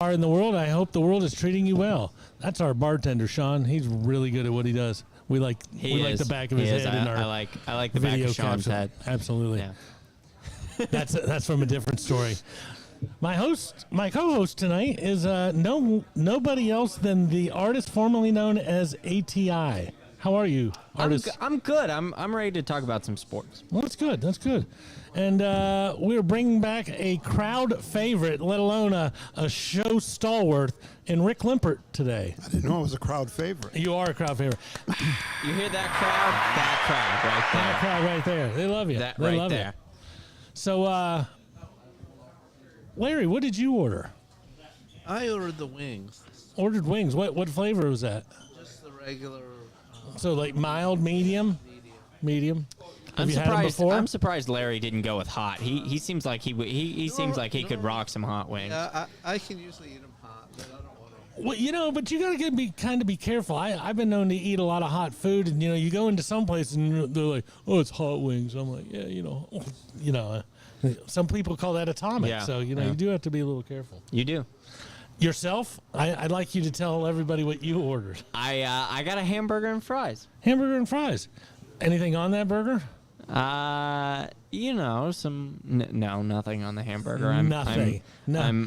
are in the world. I hope the world is treating you well. That's our bartender, Sean. He's really good at what he does. We like the back of his head in our I like the back of Sean's head. Absolutely. Yeah. That's from a different story. My co-host tonight is nobody else than the artist formerly known as ATI. How are you, artist? I'm good. I'm ready to talk about some sports. Well, that's good. That's good. And we're bringing back a crowd favorite, let alone a show stalwart, in Rick Limpert today. I didn't know it was a crowd favorite. You are a crowd favorite. You hear that crowd? That crowd right there. That crowd right there. They love you. That they right love there. You. So, Larry, what did you order? I ordered the wings. Ordered wings. What flavor was that? Just the regular. So like mild, medium. Have I'm you had them surprised. before? I'm surprised Larry didn't go with hot. He seems like he seems like he could rock some hot wings. I can usually eat them hot, but I don't want them. Well, but you gotta be careful. I've been known to eat a lot of hot food, and you go into some place and they're like, "Oh, it's hot wings." I'm like, "Yeah, some people call that atomic." Yeah, So you do have to be a little careful. You do. Yourself, I'd like you to tell everybody what you ordered. I got a hamburger and fries. Hamburger and fries. Anything on that burger? No, nothing on the hamburger. Nothing.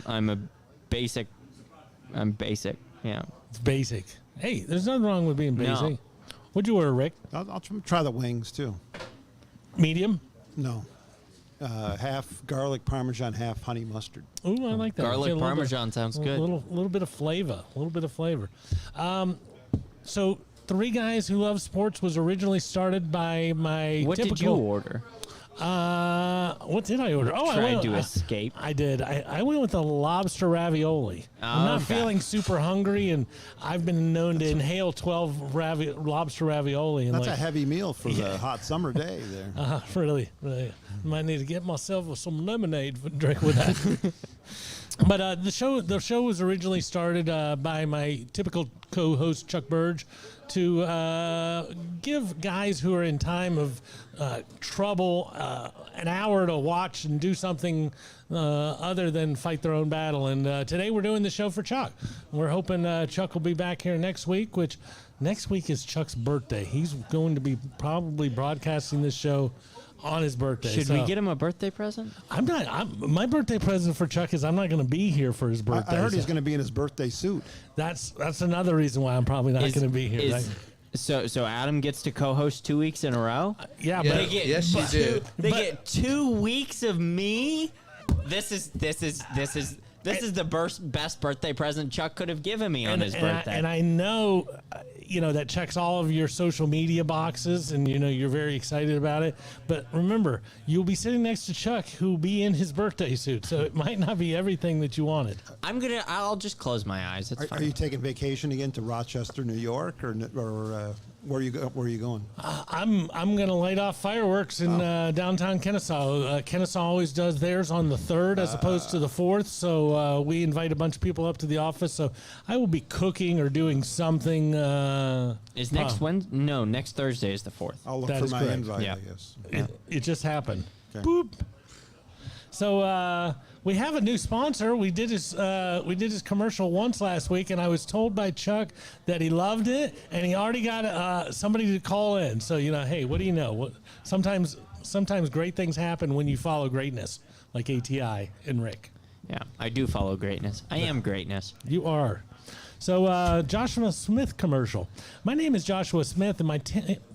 I'm basic. Yeah. It's basic. Hey, there's nothing wrong with being basic. No. What'd you order, Rick? I'll try the wings, too. Medium? No. Half garlic parmesan, half honey mustard. Ooh, I like that. Garlic See, a little parmesan sounds good. A little bit of flavor. So, Three Guys Who Love Sports was originally started by my What did you order? What did I order? Oh, Tried to escape. I did. I went with a lobster ravioli. I'm not Okay. feeling super hungry, and I've been known to inhale 12 lobster ravioli. And That's a heavy meal for the hot summer day there. Really. Might need to get myself some lemonade for drink with that. But the show was originally started by my typical co-host Chuck Burge to give guys who are in time of trouble an hour to watch and do something other than fight their own battle. And today we're doing the show for Chuck. We're hoping Chuck will be back here next week, which next week is Chuck's birthday. He's going to be probably broadcasting this show on his birthday. Should we get him a birthday present? My birthday present for Chuck is I'm not going to be here for his birthday. I heard he's going to be in his birthday suit. That's another reason why I'm probably not going to be here. So Adam gets to co-host 2 weeks in a row? Yeah, Yeah. but Yes, you do. They get 2 weeks of me? This is the best birthday present Chuck could have given me on his birthday. And I know, that checks all of your social media boxes, and you're very excited about it. But remember, you'll be sitting next to Chuck, who will be in his birthday suit, so it might not be everything that you wanted. I'll just close my eyes. It's fine. Are you taking vacation again to Rochester, New York, or where are you going? I'm gonna light off fireworks in downtown Kennesaw. Kennesaw always does theirs on the 3rd as opposed to the 4th, so we invite a bunch of people up to the office. So I will be cooking or doing something. Is next Wednesday? No, next Thursday is the 4th. I'll look That for is my correct. invite, Yeah. I guess. It just happened. Okay. Boop. So we have a new sponsor. We did his commercial once last week, and I was told by Chuck that he loved it, and he already got somebody to call in. So hey, what do you know? Sometimes great things happen when you follow greatness, like ATI and Rick. Yeah, I do follow greatness. I am greatness. You are. So, Joshua Smith commercial. My name is Joshua Smith, and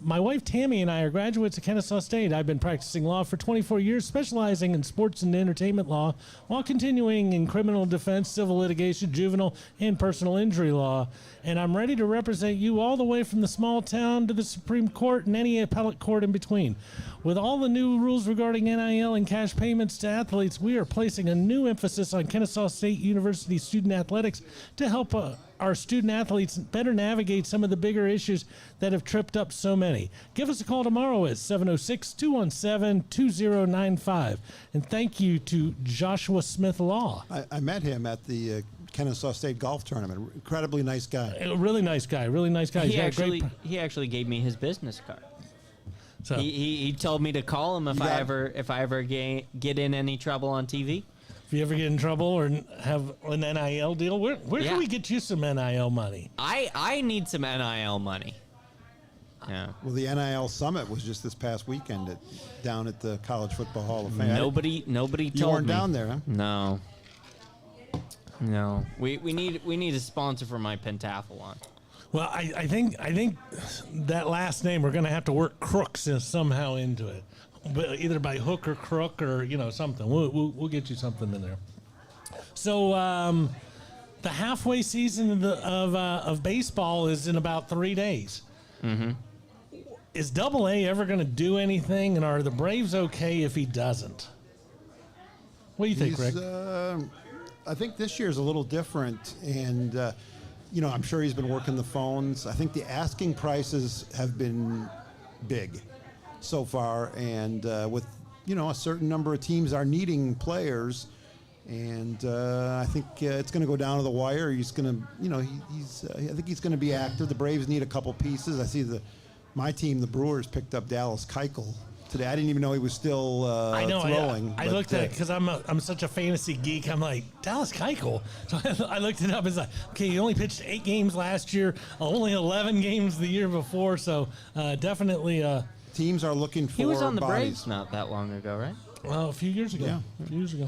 my wife Tammy and I are graduates of Kennesaw State. I've been practicing law for 24 years, specializing in sports and entertainment law, while continuing in criminal defense, civil litigation, juvenile, and personal injury law. And I'm ready to represent you all the way from the small town to the Supreme Court and any appellate court in between. With all the new rules regarding NIL and cash payments to athletes, we are placing a new emphasis on Kennesaw State University student athletics to help our student athletes better navigate some of the bigger issues that have tripped up so many. Give us a call tomorrow at 706-217-2095. And thank you to Joshua Smith Law. I met him at the Kennesaw State golf tournament. Incredibly nice guy. A really nice guy. He actually gave me his business card. So He told me to call him if I ever get in any trouble on TV. if you ever get in trouble or have an NIL deal, where Yeah. can we get you some NIL money? I need some NIL money. Yeah. Well, the NIL summit was just this past weekend down at the College Football Hall of Fame. Nobody You told weren't me. down there, huh? No. No. We need a sponsor for my pentathlon. Well, I think that last name we're going to have to work Crooks somehow into it, but either by hook or crook or something. We'll get you something in there. So the halfway season of baseball is in about 3 days. Mm-hmm. Is AA ever going to do anything, and are the Braves okay if he doesn't? What do you think, Rick? I think this year's a little different, and I'm sure he's been working the phones. I think the asking prices have been big so far, and with a certain number of teams are needing players, and I think it's going to go down to the wire. He's going to, I think he's going to be active. The Braves need a couple pieces. I see my team, the Brewers, picked up Dallas Keuchel today. I didn't even know he was still I know. throwing. I looked at it because I'm such a fantasy geek. I'm like, Dallas Keuchel. So I looked it up. It's like, okay, he only pitched 8 games last year, only 11 games the year before. So definitely. Teams are looking for He was on the bodies. Braves not that long ago, right? Well, a few years ago. Yeah. A few years ago.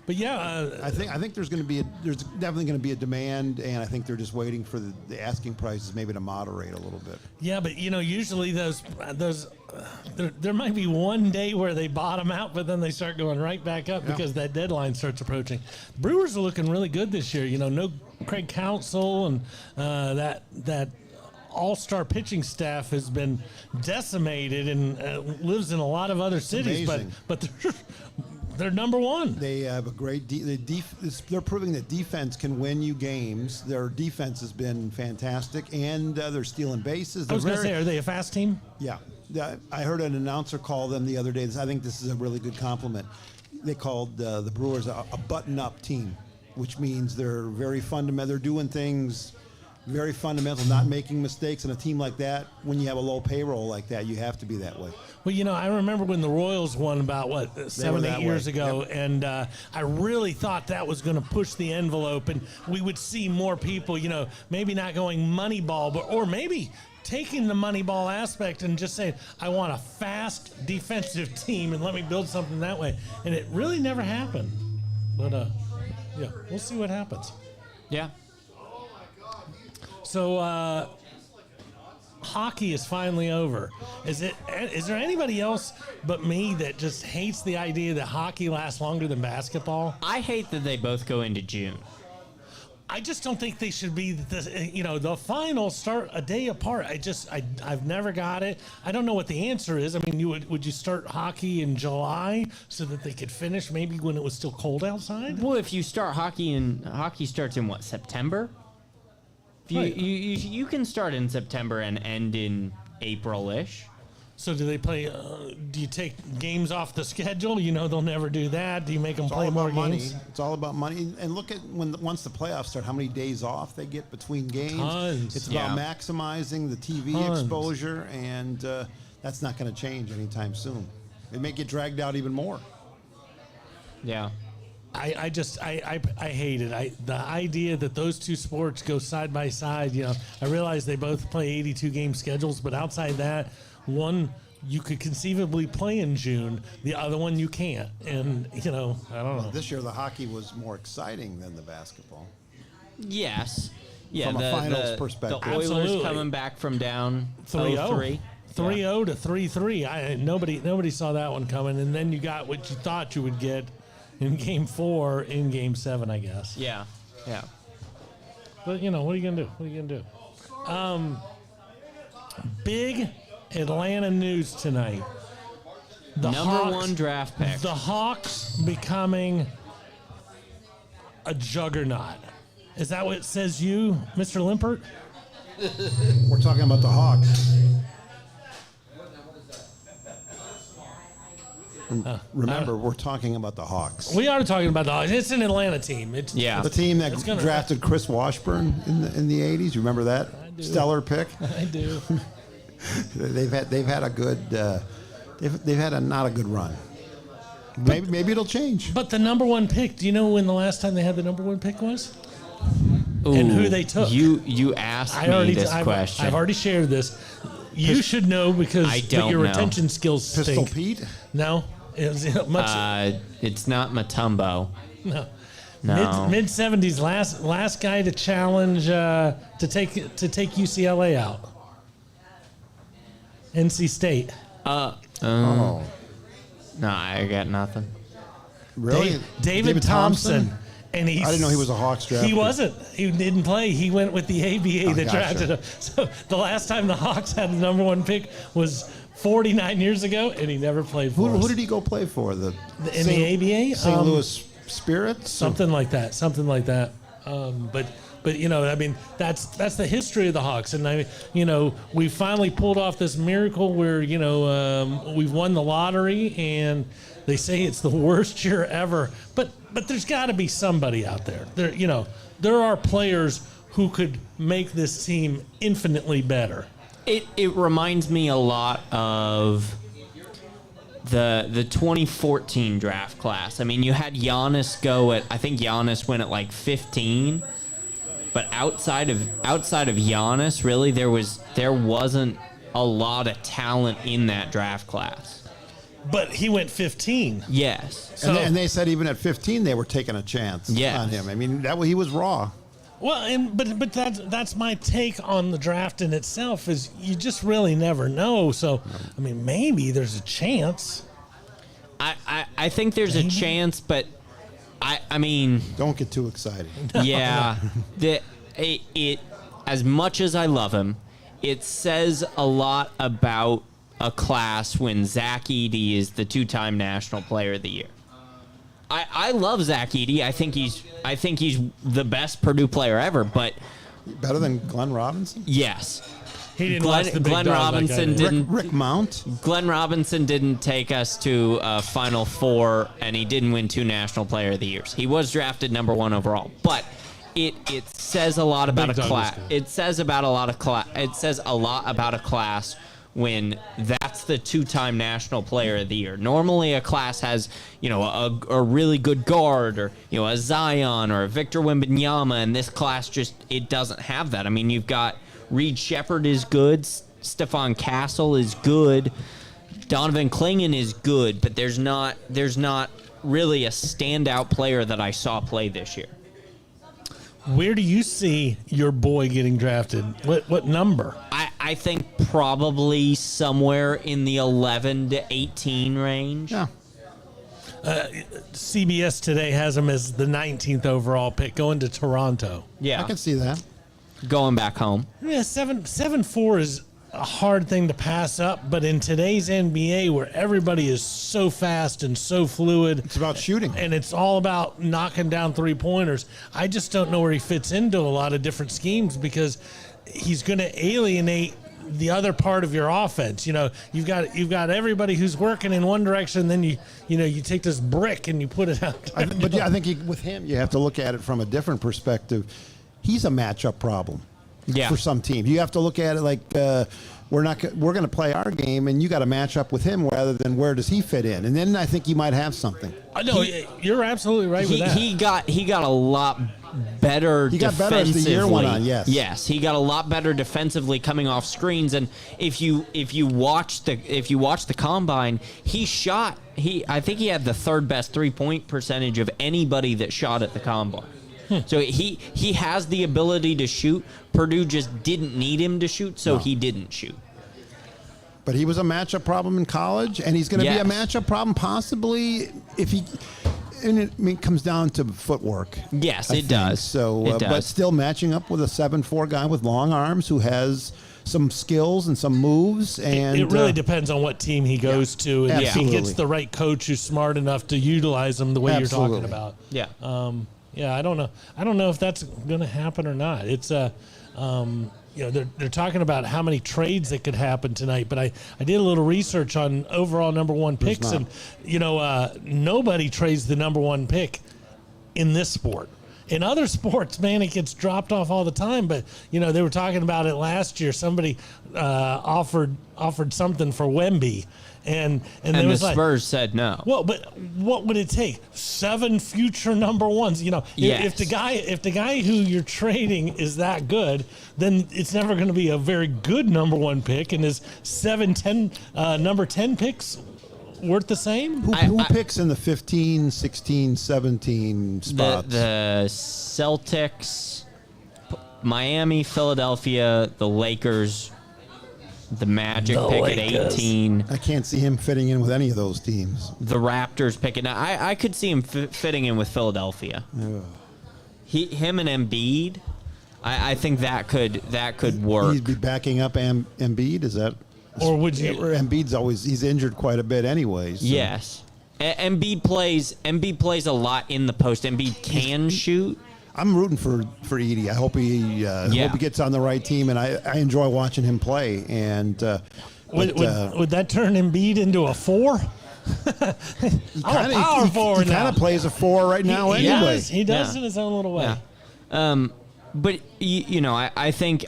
But yeah, I think there's definitely going to be a demand, and I think they're just waiting for the asking prices maybe to moderate a little bit. yeah, but usually those there might be one day where they bottom out, but then they start going right back up because that deadline starts approaching. The Brewers are looking really good this year. No Craig Counsell, and that all-star pitching staff has been decimated and lives in a lot of other cities, amazing. but they're number one. They have a great they're proving that defense can win you games. Their defense has been fantastic, and they're stealing bases. I was going to say, are they a fast team? Yeah. I heard an announcer call them the other day. I think this is a really good compliment. They called the Brewers a button-up team, which means they're very fundamental. They're doing things very fundamental, not making mistakes. And a team like that, when you have a low payroll like that, you have to be that way. Well, I remember when the Royals won about, 7, 8 years ago, Yep. and I really thought that was going to push the envelope, and we would see more people, maybe not going Moneyball, or maybe taking the Moneyball aspect and just saying, I want a fast defensive team, and let me build something that way. And it really never happened. But, we'll see what happens. Yeah. So, hockey is finally over. Is there anybody else but me that just hates the idea that hockey lasts longer than basketball? I hate that they both go into June. I just don't think they should be the finals start a day apart. I've never got it. I don't know what the answer is. I mean, would you start hockey in July so that they could finish maybe when it was still cold outside? Well, if you start hockey starts in September? Right. You can start in September and end in April-ish. So do they play? Do you take games off the schedule? They'll never do that. Do you make them It's play all more about money. games? It's all about money. And look at once the playoffs start, how many days off they get between games. Tons. It's about Yeah. maximizing the TV Tons. exposure, and that's not going to change anytime soon. It may get dragged out even more. Yeah. I hate it. The idea that those two sports go side by side, I realize they both play 82 game schedules, but outside that, one you could conceivably play in June, the other one you can't. And, I don't know. This year, the hockey was more exciting than the basketball. Yes. Yeah. From a finals perspective. The Oilers Absolutely. coming back from down 3-0. 3-0. 3-0 to 3-3. Nobody saw that one coming. And then you got what you thought you would get in Game 4, in Game 7, I guess. Yeah. Yeah. But, what are you going to do? What are you going to do? Big Atlanta news tonight. The Number 1 draft pick. The Hawks becoming a juggernaut. Is that what it says you, Mr. Limpert? We're talking about the Hawks. Remember, we're talking about the Hawks. We are talking about the Hawks. It's an Atlanta team. Yeah. The team that It's gonna- drafted Chris Washburn in the 80s. You remember that? I do. Stellar pick. I do. They've had a good they've had a not a good run. Maybe it'll change. But the number one pick, do you know when the last time they had the number one pick was? Ooh, And who they took. You asked me this question. I've already shared this. You should know because I don't your know. retention skills Pistol stink. Pete? No, it's much. It's not Matumbo. No. No. Mid 70s, last guy to challenge to take UCLA out. NC State. Oh, No, I got nothing. really? David Thompson. And I didn't know he was a Hawks draft He pick. wasn't. He didn't play. He went with the ABA that gotcha. drafted him. So the last time the Hawks had the number one pick was 49 years ago, and he never played for us. Who did he go play for? In the ABA? St. Louis Spirits? Something like that. But you know, I mean, that's the history of the Hawks, and we finally pulled off this miracle where we've won the lottery, and they say it's the worst year ever. But there's got to be somebody out there. There are players who could make this team infinitely better. It reminds me a lot of the 2014 draft class. I mean, you had Giannis I think Giannis went at like 15, but outside of Giannis, really there wasn't a lot of talent in that draft class. But he went 15. Yes. And they said even at 15 they were taking a chance Yes. on him. I mean, he was raw. Well, but that's my take on the draft in itself is you just really never know. So, I mean, maybe there's a chance. I think there's a chance, but I mean, Don't get too excited. yeah, it as much as I love him, it says a lot about a class when Zach Edey is the 2-time National Player of the Year. I love Zach Edey. I think he's the best Purdue player ever. But Better than Glenn Robinson? yes, He didn't watch the big Glenn dog Robinson like I did. didn't. Rick Mount? Glenn Robinson didn't take us to Final Four, and he didn't win 2 National Player of the Years. He was drafted number 1 overall, but it says a lot about Big a dog class. was good. It says about a lot of class. It says a lot about a class when that's the 2-time National Player of the Year. Normally, a class has a really good guard or a Zion or a Victor Wembanyama, and this class it doesn't have that. I mean, you've got Reed Shepherd is good. Stephon Castle is good. Donovan Clingan is good, but there's not really a standout player that I saw play this year. Where do you see your boy getting drafted? What number? I think probably somewhere in the 11 to 18 range. Yeah. CBS today has him as the 19th overall pick going to Toronto. Yeah, I can see that. going back home. Yeah, 7'4" is a hard thing to pass up, but in today's NBA where everybody is so fast and so fluid, It's about shooting. and it's all about knocking down three-pointers, I just don't know where he fits into a lot of different schemes because he's going to alienate the other part of your offense. You've got everybody who's working in one direction, then you take this brick and you put it out. I think with him, you have to look at it from a different perspective. He's a matchup problem Yeah. for some teams. You have to look at it like we're going to play our game, and you got to match up with him rather than where does he fit in. And then I think you might have something. No, you're absolutely right with that. He got a lot better He got defensively. better as the year went on, yes. Yes, he got a lot better defensively coming off screens. And if you watch the combine, I think he had the 3rd best 3-point percentage of anybody that shot at the combine. So he has the ability to shoot. Purdue just didn't need him to shoot, so he didn't shoot. But he was a matchup problem in college, and he's going to Yes. be a matchup problem possibly if he. And it comes down to footwork. Yes, I it think. does. So, It does. but still matching up with a 7'4" guy with long arms who has some skills and some moves. And it really depends on what team he goes to, and if he Absolutely. gets the right coach who's smart enough to utilize him the way you're Absolutely. talking about. Yeah. Yeah, I don't know. I don't know if that's going to happen or not. It's they're talking about how many trades that could happen tonight, but I did a little research on overall number 1 picks, not. and nobody trades the number 1 pick in this sport. In other sports, man, it gets dropped off all the time. But they were talking about it last year. Somebody offered something for Wemby, and And there the was like, Spurs said no. well, but what would it take? 7 future number ones. You know, Yes. if the guy who you're trading is that good, then it's never going to be a very good number one pick. And is 7-10 number 10 picks worth the same? Who picks in the 15, 16, 17 spots? The Celtics, Miami, Philadelphia, the Lakers, the Magic The pick Lakers. at 18. I can't see him fitting in with any of those teams. The Raptors picking. I could see him fitting in with Philadelphia. Him and Embiid. I think that could work. He'd be backing up Embiid. Is that? Or would you? Or Embiid's he's injured quite a bit anyways. So. Yes. Embiid plays a lot in the post. Embiid can shoot. I'm rooting for Edie. I hope he gets on the right team, and I enjoy watching him play. And Would that turn Embiid into a 4? I'm a power forward he now. kind of plays a 4 right now anyway. He does Yeah. in his own little way. Yeah. But I think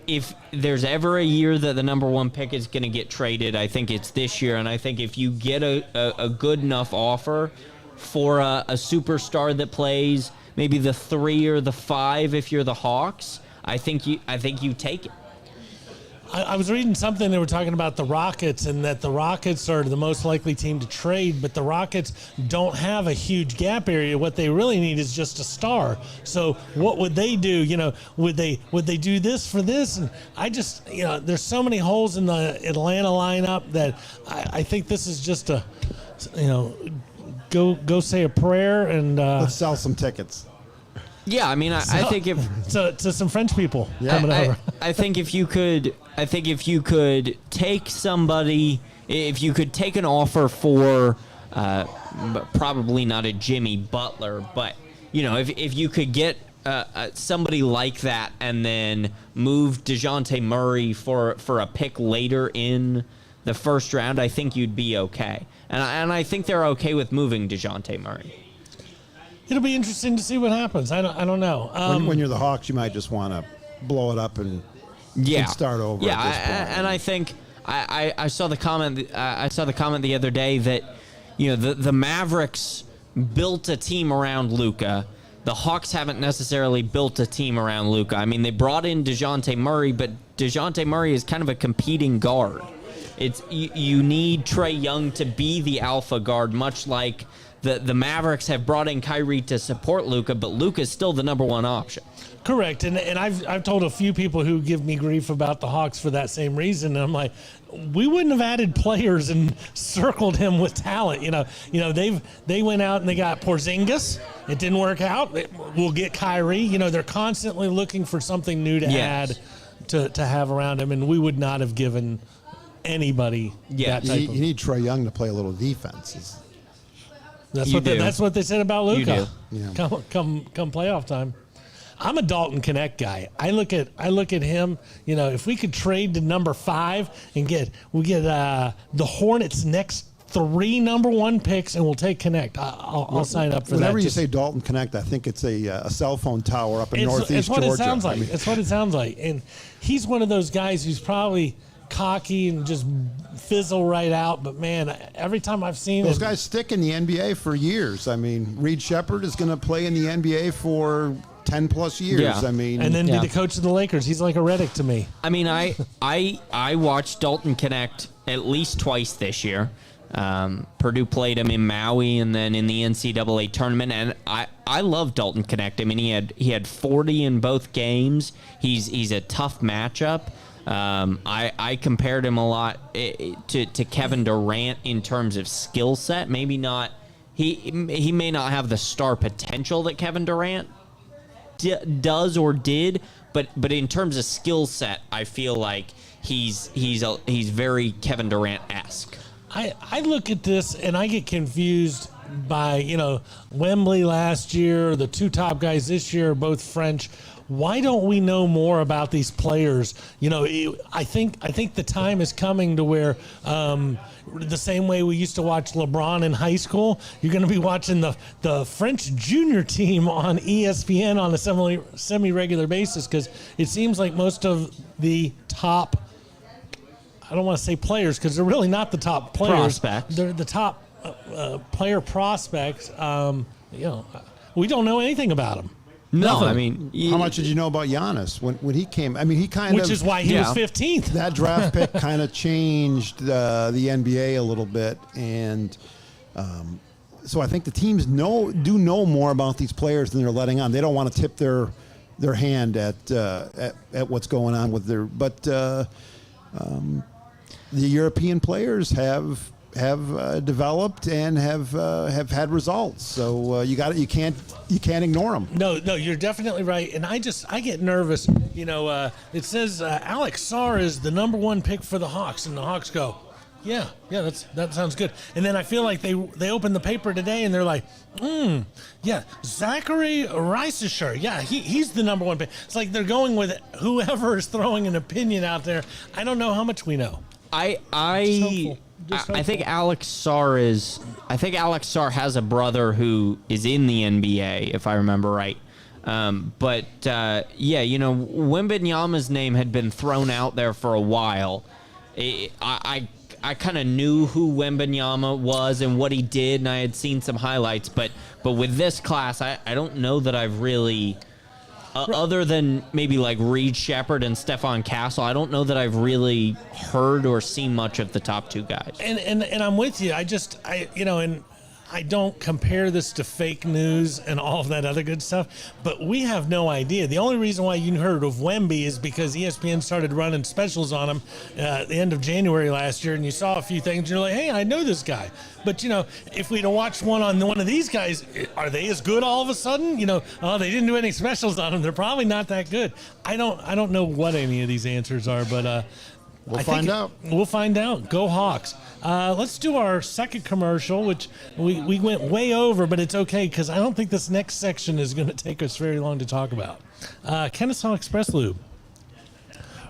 if there's ever a year that the number one pick is going to get traded, I think it's this year. And I think if you get a good enough offer for a superstar that plays maybe the 3 or the 5, if you're the Hawks, I think you take it. I was reading something, they were talking about the Rockets and that the Rockets are the most likely team to trade, but the Rockets don't have a huge gap area. What they really need is just a star. So what would they do? You know, would they do this for this? And I just, there's so many holes in the Atlanta lineup that I think this is just a, go say a prayer and Let's sell some tickets. Yeah, I mean, I think if to some French people coming over. I think if you could take somebody, if you could take an offer for probably not a Jimmy Butler, but if you could get somebody like that and then move DeJounte Murray for a pick later in the first round, I think you'd be okay. And I think they're okay with moving DeJounte Murray. It'll be interesting to see what happens. I don't know. When you're the Hawks, you might just want to blow it up and start over. Yeah, at this point. and I think I saw the comment. I saw the comment the other day that the Mavericks built a team around Luka. The Hawks haven't necessarily built a team around Luka. I mean, they brought in DeJounte Murray, but DeJounte Murray is kind of a competing guard. It's you need Trae Young to be the alpha guard, much like the Mavericks have brought in Kyrie to support Luka, but Luka's still the number one option. Correct, and I've told a few people who give me grief about the Hawks for that same reason. And I'm like, we wouldn't have added players and circled him with talent. They went out and they got Porzingis. It didn't work out. We'll get Kyrie. They're constantly looking for something new to add to have around him, and we would not have given anybody that type you need Trae Young to play a little defense. That's what they said about Luka. You do. Yeah. Come playoff time. I'm a Dalton Connect guy. I look at him. If we could trade to number 5 and get the Hornets' next 3 number 1 picks, and we'll take Connect. I'll sign up for that. Whenever you say Dalton Connect, I think it's a cell phone tower up in Northeast it's what Georgia. It sounds like. It's what it sounds like. And he's one of those guys who's probably cocky and just fizzle right out, but man, every time I've seen those him, guys stick in the NBA for years. I mean, Reed Shepherd is going to play in the NBA for 10 plus years. Yeah. I mean, and then be the coach of the Lakers. He's like a Redick to me. I mean, I watched Dalton Connect at least twice this year. Purdue played him in Maui and then in the NCAA tournament, and I love Dalton Connect. I mean, he had 40 in both games. He's a tough matchup. I compared him a lot to Kevin Durant in terms of skill set. Maybe not. He may not have the star potential that Kevin Durant does or did, but in terms of skill set, I feel like he's very Kevin Durant-esque. I look at this and I get confused by Wembley last year. The 2 top guys this year are both French. Why don't we know more about these players? I think the time is coming to where the same way we used to watch LeBron in high school, you're going to be watching the French junior team on ESPN on a semi-regular basis, because it seems like most of the top I don't want to say players because they're really not the top players. Prospects. They're the top player prospects. We don't know anything about them. No, Nothing. I mean, How much did you know about Giannis when he came? I mean, he kind Which of is why he was Yeah. 15th. that draft pick kind of changed the NBA a little bit, and so I think the teams do know more about these players than they're letting on. They don't want to tip their hand at what's going on with their. But the European players have developed and have had results. So you can't ignore them. No, you're definitely right. And I get nervous. It says Alex Sarr is the number 1 pick for the Hawks, and the Hawks go, yeah, that sounds good. And then I feel like they open the paper today and they're like, yeah, Zachary Reisesher, yeah, he's the number 1 pick. It's like they're going with whoever is throwing an opinion out there. I don't know how much we know. I Just think hopeful. Alex Sarr has a brother who is in the NBA, if I remember right. Wembanyama's name had been thrown out there for a while. I kind of knew who Wembanyama was and what he did, and I had seen some highlights. But with this class, I don't know that I've really, other than maybe like Reed Shepherd and Stephon Castle, I don't know that I've really heard or seen much of the top 2 guys. And I'm with you. I don't compare this to fake news and all of that other good stuff, but we have no idea. The only reason why you heard of Wemby is because ESPN started running specials on him at the end of January last year, and you saw a few things, and you're like, hey, I know this guy. But, if we'd have watched one on one of these guys, are they as good all of a sudden? They didn't do any specials on them. They're probably not that good. I don't know what any of these answers are, but We'll find out. We'll find out. Go Hawks. Let's do our second commercial, which we went way over, but it's okay because I don't think this next section is going to take us very long to talk about. Kennesaw Express Lube.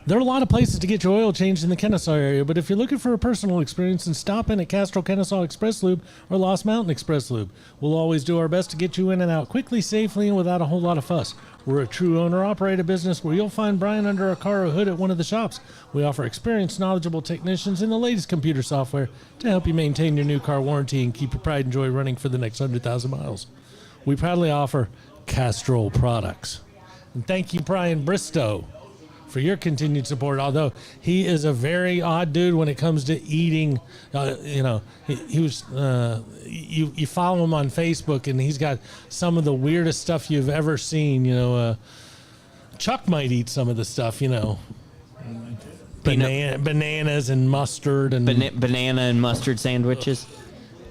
There are a lot of places to get your oil changed in the Kennesaw area, but if you're looking for a personal experience, then stop in at Castro Kennesaw Express Lube or Lost Mountain Express Lube. We'll always do our best to get you in and out quickly, safely, and without a whole lot of fuss. We're a true owner-operator business where you'll find Brian under a car or hood at one of the shops. We offer experienced, knowledgeable technicians and the latest computer software to help you maintain your new car warranty and keep your pride and joy running for the next 100,000 miles. We proudly offer Castrol products. And thank you, Brian Bristow, for your continued support, although he is a very odd dude when it comes to eating. He was you follow him on Facebook, and he's got some of the weirdest stuff you've ever seen. Chuck might eat some of the stuff, bananas and mustard and Banana and mustard sandwiches.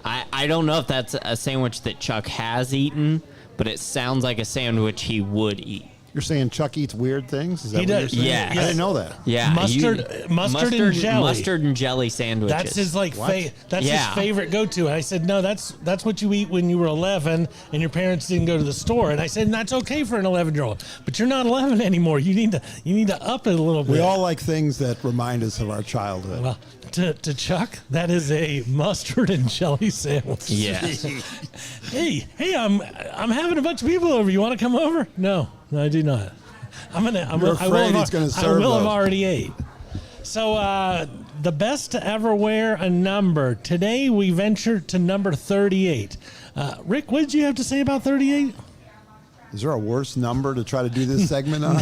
I don't know if that's a sandwich that Chuck has eaten, but it sounds like a sandwich he would eat. You're saying Chuck eats weird things? Is that He what does. you're saying? Yes. I didn't know that. Yeah, Mustard and jelly. Mustard and jelly sandwiches. That's his What? that's Yeah. his favorite go-to. And I said, no, that's what you eat when you were 11 and your parents didn't go to the store. And I said, and that's okay for an 11-year-old, but you're not 11 anymore. You need to up it a little bit. We all like things that remind us of our childhood. Well, to Chuck, that is a mustard and jelly sandwich. Yes. Hey, I'm having a bunch of people over. You want to come over? No, I do not. You're afraid he's gonna serve I will have those. already ate. So the best to ever wear a number. Today we venture to number 38. Rick, what did you have to say about 38? Is there a worse number to try to do this segment on?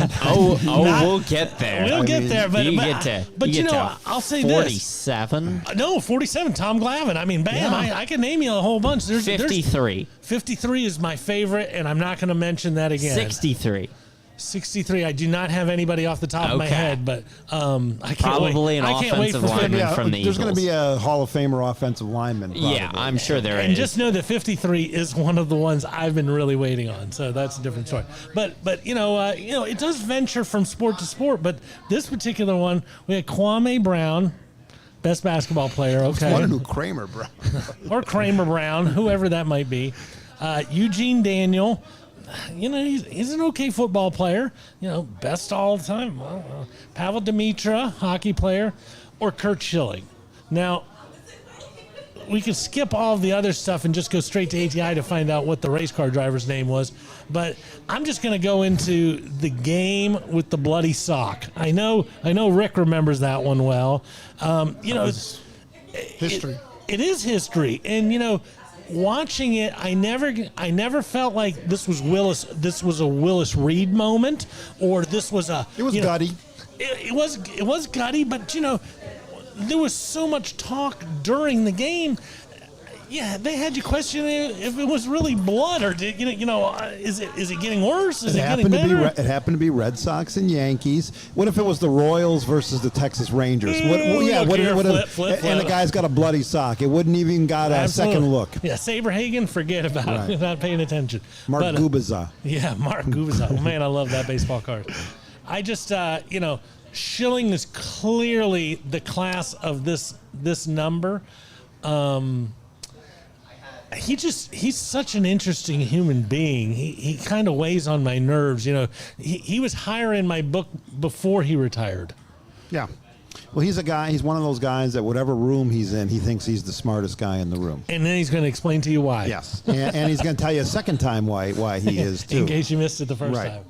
We'll get there. We'll get there, but you but, get to, but you you get know, to I'll say this. 47, No, 47. Tom Glavine. I mean, bam! Yeah. I can name you a whole bunch. There's 53, 53 is my favorite, and I'm not going to mention that again. 63. 63. I do not have anybody off the top of my Okay. head, but I can't Probably wait. an I can't wait offensive for lineman. Yeah, from the there's going to be Eagles. a Hall of Famer offensive lineman. Probably. Yeah, I'm sure there is. And just know that 53 is one of the ones I've been really waiting on. So that's a different story. But it does venture from sport to sport. But this particular one, we had Kwame Brown, best basketball player. Okay, What a new Kramer, bro. or Kramer Brown, whoever that might be. Eugene Daniel. He's an okay football player. Best all the time. Pavel Dimitra, hockey player, or Kurt Schilling. Now, we could skip all of the other stuff and just go straight to ATI to find out what the race car driver's name was. But I'm just going to go into the game with the bloody sock. I know Rick remembers that one well. History. It is history, and watching it, I never felt like this was Willis. This was a Willis Reed moment, or this was a. It was gutty. It was gutty, but there was so much talk during the game. Yeah, they had you question if it was really blood, or did is it getting worse? Is it getting better? It happened to be Red Sox and Yankees. What if it was the Royals versus the Texas Rangers? What Flip. And the guy's got a bloody sock. It wouldn't even got a Absolutely. second look. Yeah, Saberhagen, forget about it. Not paying attention. Mark Gubiza. Yeah, Mark Gubiza. Oh, man, I love that baseball card. I just, Schilling is clearly the class of this number. He's such an interesting human being. He kind of weighs on my nerves. He was higher in my book before he retired. Yeah. Well, he's one of those guys that whatever room he's in, he thinks he's the smartest guy in the room. And then he's going to explain to you why. Yes. and he's going to tell you a second time why he is, too. In case you missed it the first Right. time.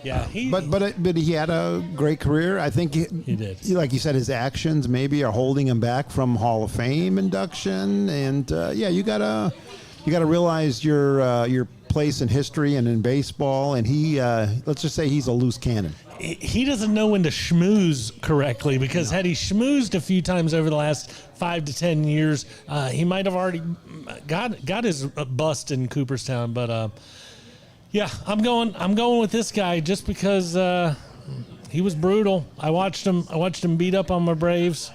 Yeah, but he had a great career. I think he did. Like you said, his actions maybe are holding him back from Hall of Fame induction. And you gotta realize your place in history and in baseball. And he let's just say he's a loose cannon. He doesn't know when to schmooze correctly, because had he schmoozed a few times over the last 5 to 10 years, he might have already got his bust in Cooperstown. But yeah, I'm going with this guy just because he was brutal. I watched him beat up on my Braves.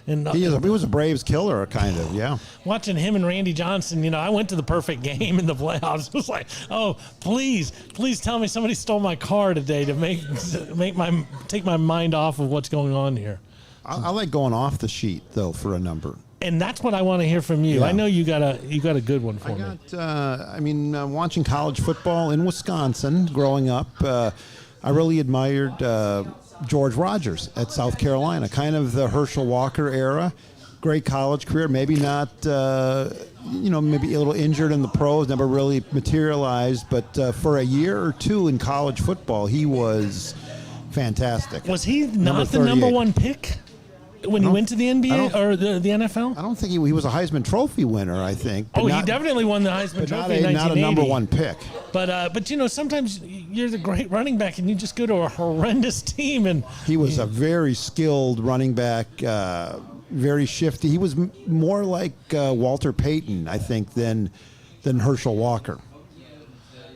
And he was a Braves killer, kind of, yeah. Watching him and Randy Johnson, I went to the perfect game in the playoffs. It was like, oh, please tell me somebody stole my car today to take my mind off of what's going on here. I like going off the sheet though for a number. And that's what I want to hear from you. Yeah. I know you got a good one for me. Watching college football in Wisconsin growing up, I really admired George Rogers at South Carolina, kind of the Herschel Walker era. Great college career, maybe not, maybe a little injured in the pros, never really materialized, but for a year or two in college football, he was fantastic. Was he not the number one pick when he went to the NBA or the NFL? I don't think he was a Heisman Trophy winner, I think. He definitely won the Heisman Trophy in 1980. Not a number one pick. But sometimes you're the great running back and you just go to a horrendous team. And he was a very skilled running back, very shifty. He was more like Walter Payton, I think, than Herschel Walker.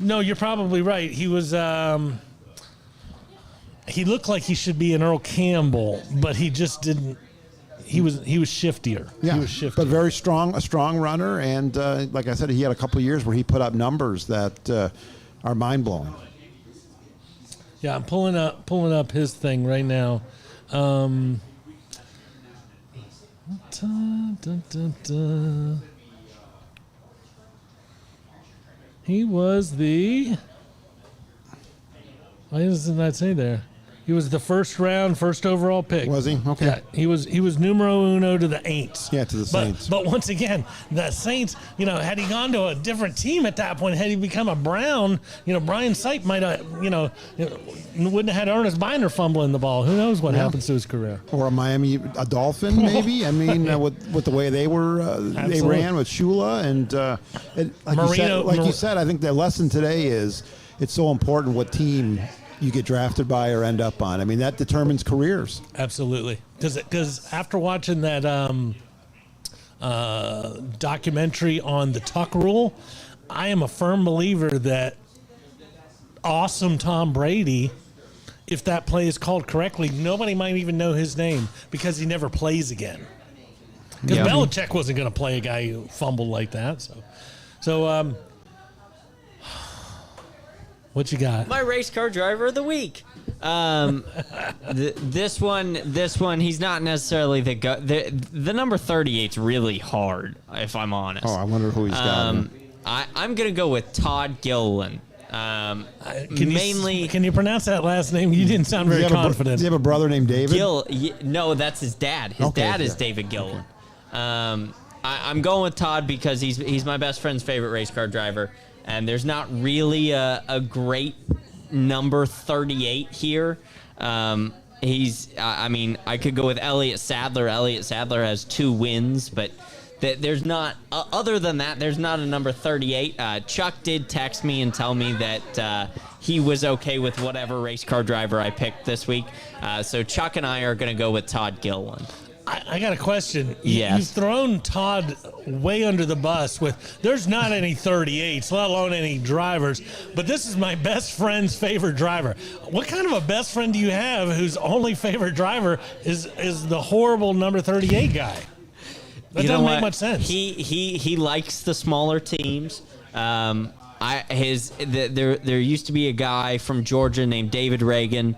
No, you're probably right. He was... he looked like he should be an Earl Campbell, but he just didn't. He was shiftier. Yeah, he was shiftier. But very strong, a strong runner, and like I said, he had a couple of years where he put up numbers that are mind blowing. Yeah, I'm pulling up his thing right now. He was the. Why doesn't that say there? He was the first overall pick. Was he? Okay. Yeah, he was numero uno to the Aints. Yeah, to the Saints. But once again, the Saints, had he gone to a different team at that point, had he become a Brown, Brian Sipe might have, wouldn't have had Ernest Binder fumbling the ball. Who knows what happens to his career? Or a Dolphin, maybe. I mean, with the way they were, they ran with Shula and you said, I think the lesson today is it's so important what team you get drafted by or end up on. I mean, that determines careers. Absolutely. Because after watching that documentary on the Tuck rule, I am a firm believer that awesome Tom Brady, if that play is called correctly, nobody might even know his name because he never plays again. Because Belichick wasn't going to play a guy who fumbled like that. So what you got? My race car driver of the week. This one, he's not necessarily the number 38's really hard, if I'm honest. Oh, I wonder who he's got. I'm gonna go with Todd Gilliland. Can you pronounce that last name? You didn't sound very confident. Does he have a brother named David? No, that's his dad. His dad is David Gilliland. I'm going with Todd because he's my best friend's favorite race car driver, and there's not really a great number 38 here. I could go with Elliott Sadler. Elliott Sadler has 2 wins, but there's not, other than that, there's not a number 38. Chuck did text me and tell me that he was okay with whatever race car driver I picked this week. So Chuck and I are going to go with Todd Gilliland. I got a question. Yes. You've thrown Todd way under the bus with there's not any 38s, let alone any drivers, but this is my best friend's favorite driver. What kind of a best friend do you have whose only favorite driver is the horrible number 38 guy? That doesn't make much sense. He likes the smaller teams. There used to be a guy from Georgia named David Reagan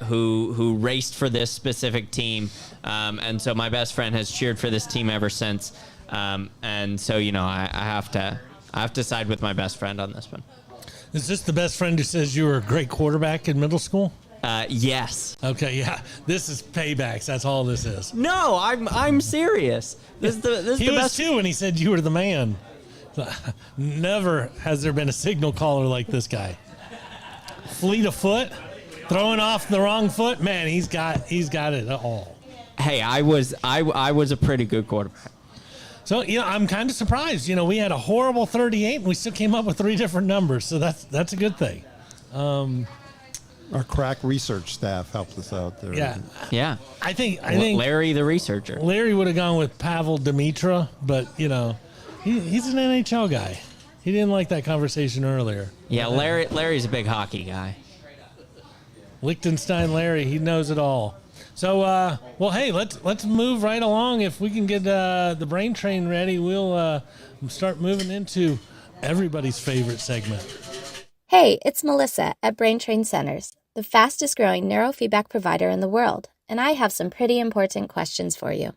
who raced for this specific team, and so my best friend has cheered for this team ever since. And so I have to side with my best friend on this one. Is this the best friend who says you were a great quarterback in middle school? Yes. Okay, yeah. This is paybacks. That's all this is. No, I'm serious. This is He the was best. too when he said you were the man. Never has there been a signal caller like this guy. Fleet of foot, throwing off the wrong foot. Man, he's got it all. Hey, I was a pretty good quarterback. So I'm kind of surprised. We had a horrible 38, and we still came up with 3 different numbers. So that's a good thing. Our crack research staff helped us out there. Yeah, Yeah. I think Larry the researcher. Larry would have gone with Pavel Dimitra, but he's an NHL guy. He didn't like that conversation earlier. Yeah, Larry's a big hockey guy. Liechtenstein Larry, he knows it all. So, hey, let's move right along. If we can get the brain train ready, we'll start moving into everybody's favorite segment. Hey, it's Melissa at Brain Train Centers, the fastest growing neurofeedback provider in the world, and I have some pretty important questions for you.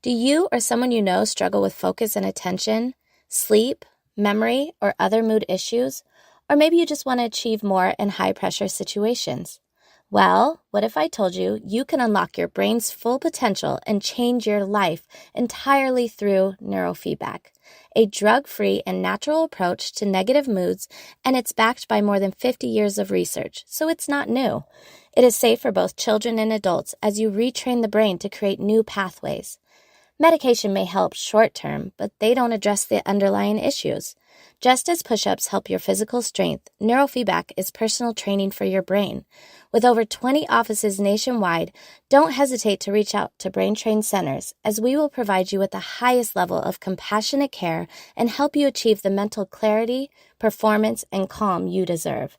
Do you or someone you know struggle with focus and attention, sleep, memory, or other mood issues? Or maybe you just want to achieve more in high-pressure situations? Well, what if I told you you can unlock your brain's full potential and change your life entirely through neurofeedback, a drug-free and natural approach to negative moods, and it's backed by more than 50 years of research, so it's not new. It is safe for both children and adults as you retrain the brain to create new pathways. Medication may help short-term, but they don't address the underlying issues. Just as push-ups help your physical strength, neurofeedback is personal training for your brain. With over 20 offices nationwide, don't hesitate to reach out to Brain Train Centers, as we will provide you with the highest level of compassionate care and help you achieve the mental clarity, performance, and calm you deserve.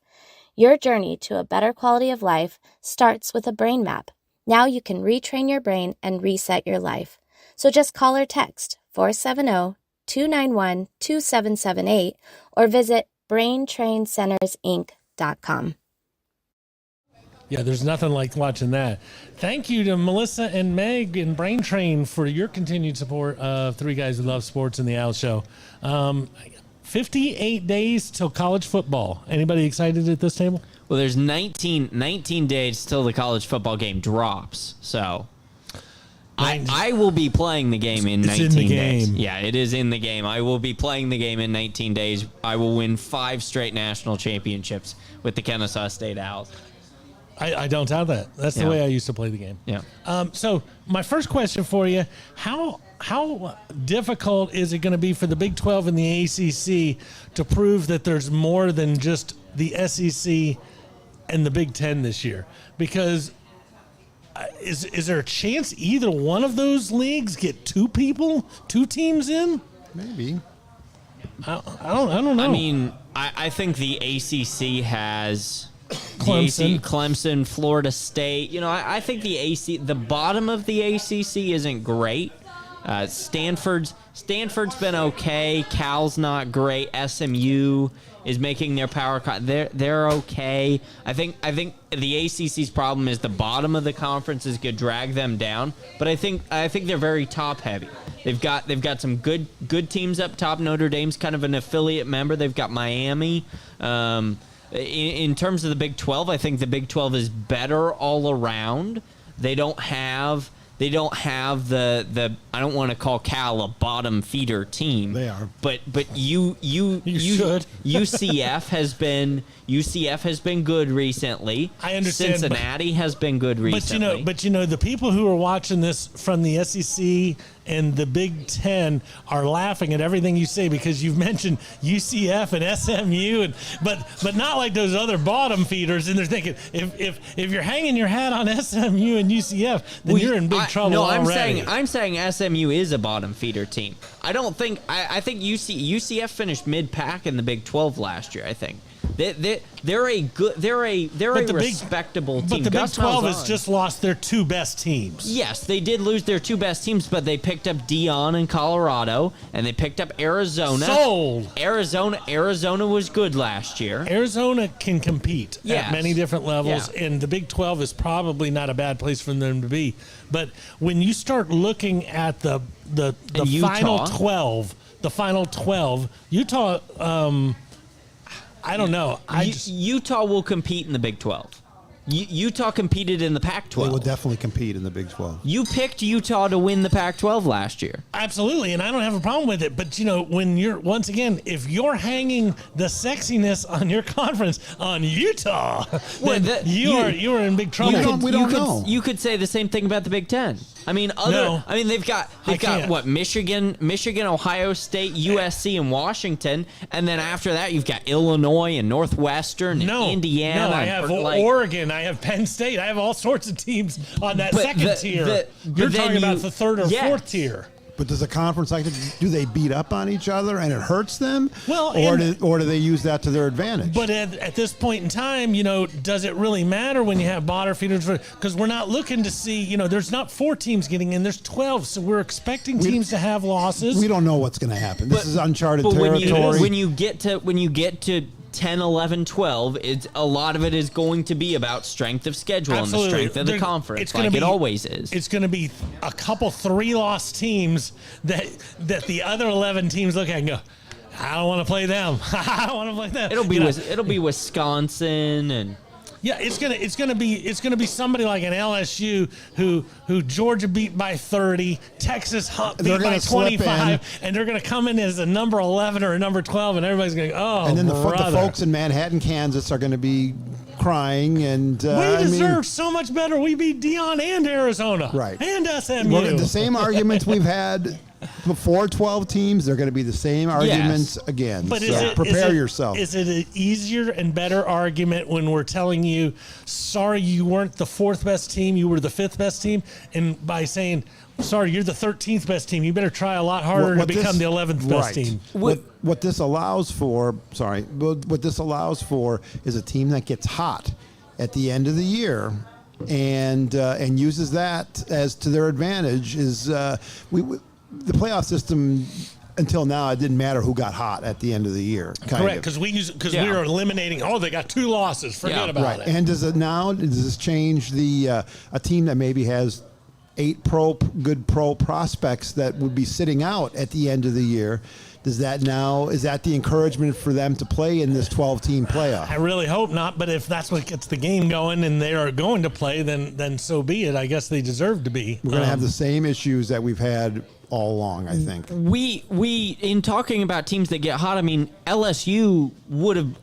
Your journey to a better quality of life starts with a brain map. Now you can retrain your brain and reset your life. So just call or text 470-291-2778 or visit braintraincentersinc.com. Yeah, there's nothing like watching that. Thank you to Melissa and Meg and Brain Train for your continued support of Three Guys Who Love Sports and the Al Show. 58 days till college football. Anybody excited at this table? Well, there's 19 days till the college football game drops, so I will be playing the game in 19 in the days. game. Yeah, it is in the game. I will be playing the game in 19 days. I will win 5 straight national championships with the Kennesaw State Owls. I don't doubt that. That's the Yeah. way I used to play the game. Yeah. So my first question for you, how difficult is it going to be for the Big 12 and the ACC to prove that there's more than just the SEC and the Big 10 this year? Because is there a chance either one of those leagues get 2 teams in? Maybe. I don't know. I mean, I think the ACC has Clemson. Clemson, Florida State. I think the bottom of the ACC isn't great. Stanford's been okay. Cal's not great. SMU is making their power cut. They're okay. I think the ACC's problem is the bottom of the conference is going to drag them down. But I think they're very top heavy. They've got some good teams up top. Notre Dame's kind of an affiliate member. They've got Miami. In terms of the Big 12, I think the Big 12 is better all around. They don't have they don't have the I don't want to call Cal a bottom feeder team. They are. But you should. UCF has been good recently. I understand, Cincinnati has been good recently. But the people who are watching this from the SEC and the Big Ten are laughing at everything you say because you've mentioned UCF and SMU, but not like those other bottom feeders. And they're thinking if you're hanging your hat on SMU and UCF, then you're in big trouble already. I'm saying SMU is a bottom feeder team. I think UCF finished mid pack in the Big 12 last year. I think. They're a respectable team. But the Big Gus 12 Malzahn has just lost their two best teams. Yes, they did lose their two best teams, but they picked up Dion in Colorado, and they picked up Arizona. Sold. Arizona was good last year. Arizona can compete Yes. at many different levels, Yeah. and the Big 12 is probably not a bad place for them to be. But when you start looking at the final 12, Utah. I don't know. Utah will compete in the Big 12. Utah competed in the They Pac-12. will definitely compete in the Big 12. You picked Utah to win the Pac-12 last year. Absolutely, and I don't have a problem with it. But when you're once again, if you're hanging the sexiness on your conference on Utah, then you are in big trouble. We don't know. You could say the same thing about the Big Ten. They've got what Michigan, Ohio State, USC, and Washington, and then after that you've got Illinois and Northwestern and Indiana. No, I have Oregon. I have Penn State. I have all sorts of teams on that second tier. You're talking about the third or fourth tier. But does a conference like that, do they beat up on each other and it hurts them? Well, or do they use that to their advantage? But at this point in time, does it really matter when you have bottom feeders? Because we're not looking to see, there's not 4 teams getting in, there's 12. So we're expecting teams to have losses. We don't know what's going to happen. This is uncharted territory. When you get to 10, 11, 12, a lot of it is going to be about strength of schedule and the strength of the conference, it always is. It's going to be a couple 3-loss teams that the other 11 teams look at and go, I don't want to play them. I don't want to play them. It'll be Wisconsin and. Yeah, it's gonna be somebody like an LSU who Georgia beat by 30, Texas beat by 25, and they're gonna come in as a number 11 or a number 12, and everybody's gonna go, and then the folks in Manhattan, Kansas, are going to be crying. And we deserve so much better. We beat Dion and Arizona, right, and SMU. The same arguments we've had before 12 teams, they're going to be the same arguments again. But prepare yourself. Is it an easier and better argument when we're telling you, sorry, you weren't the 4th best team, you were the 5th best team, and by saying, sorry, you're the 13th best team, you better try a lot harder to become the 11th best team. What this allows for, is a team that gets hot at the end of the year and uses that as to their advantage. The playoff system until now, it didn't matter who got hot at the end of the year. Correct, because we were eliminating. They got 2 losses. Forget about it. And does this change a team that maybe has 8 good pro prospects that would be sitting out at the end of the year? Is that the encouragement for them to play in this 12-team playoff? I really hope not, but if that's what gets the game going and they are going to play, then so be it. I guess they deserve to be. We're going to have the same issues that we've had all along, I think. We in talking about teams that get hot, I mean, LSU would have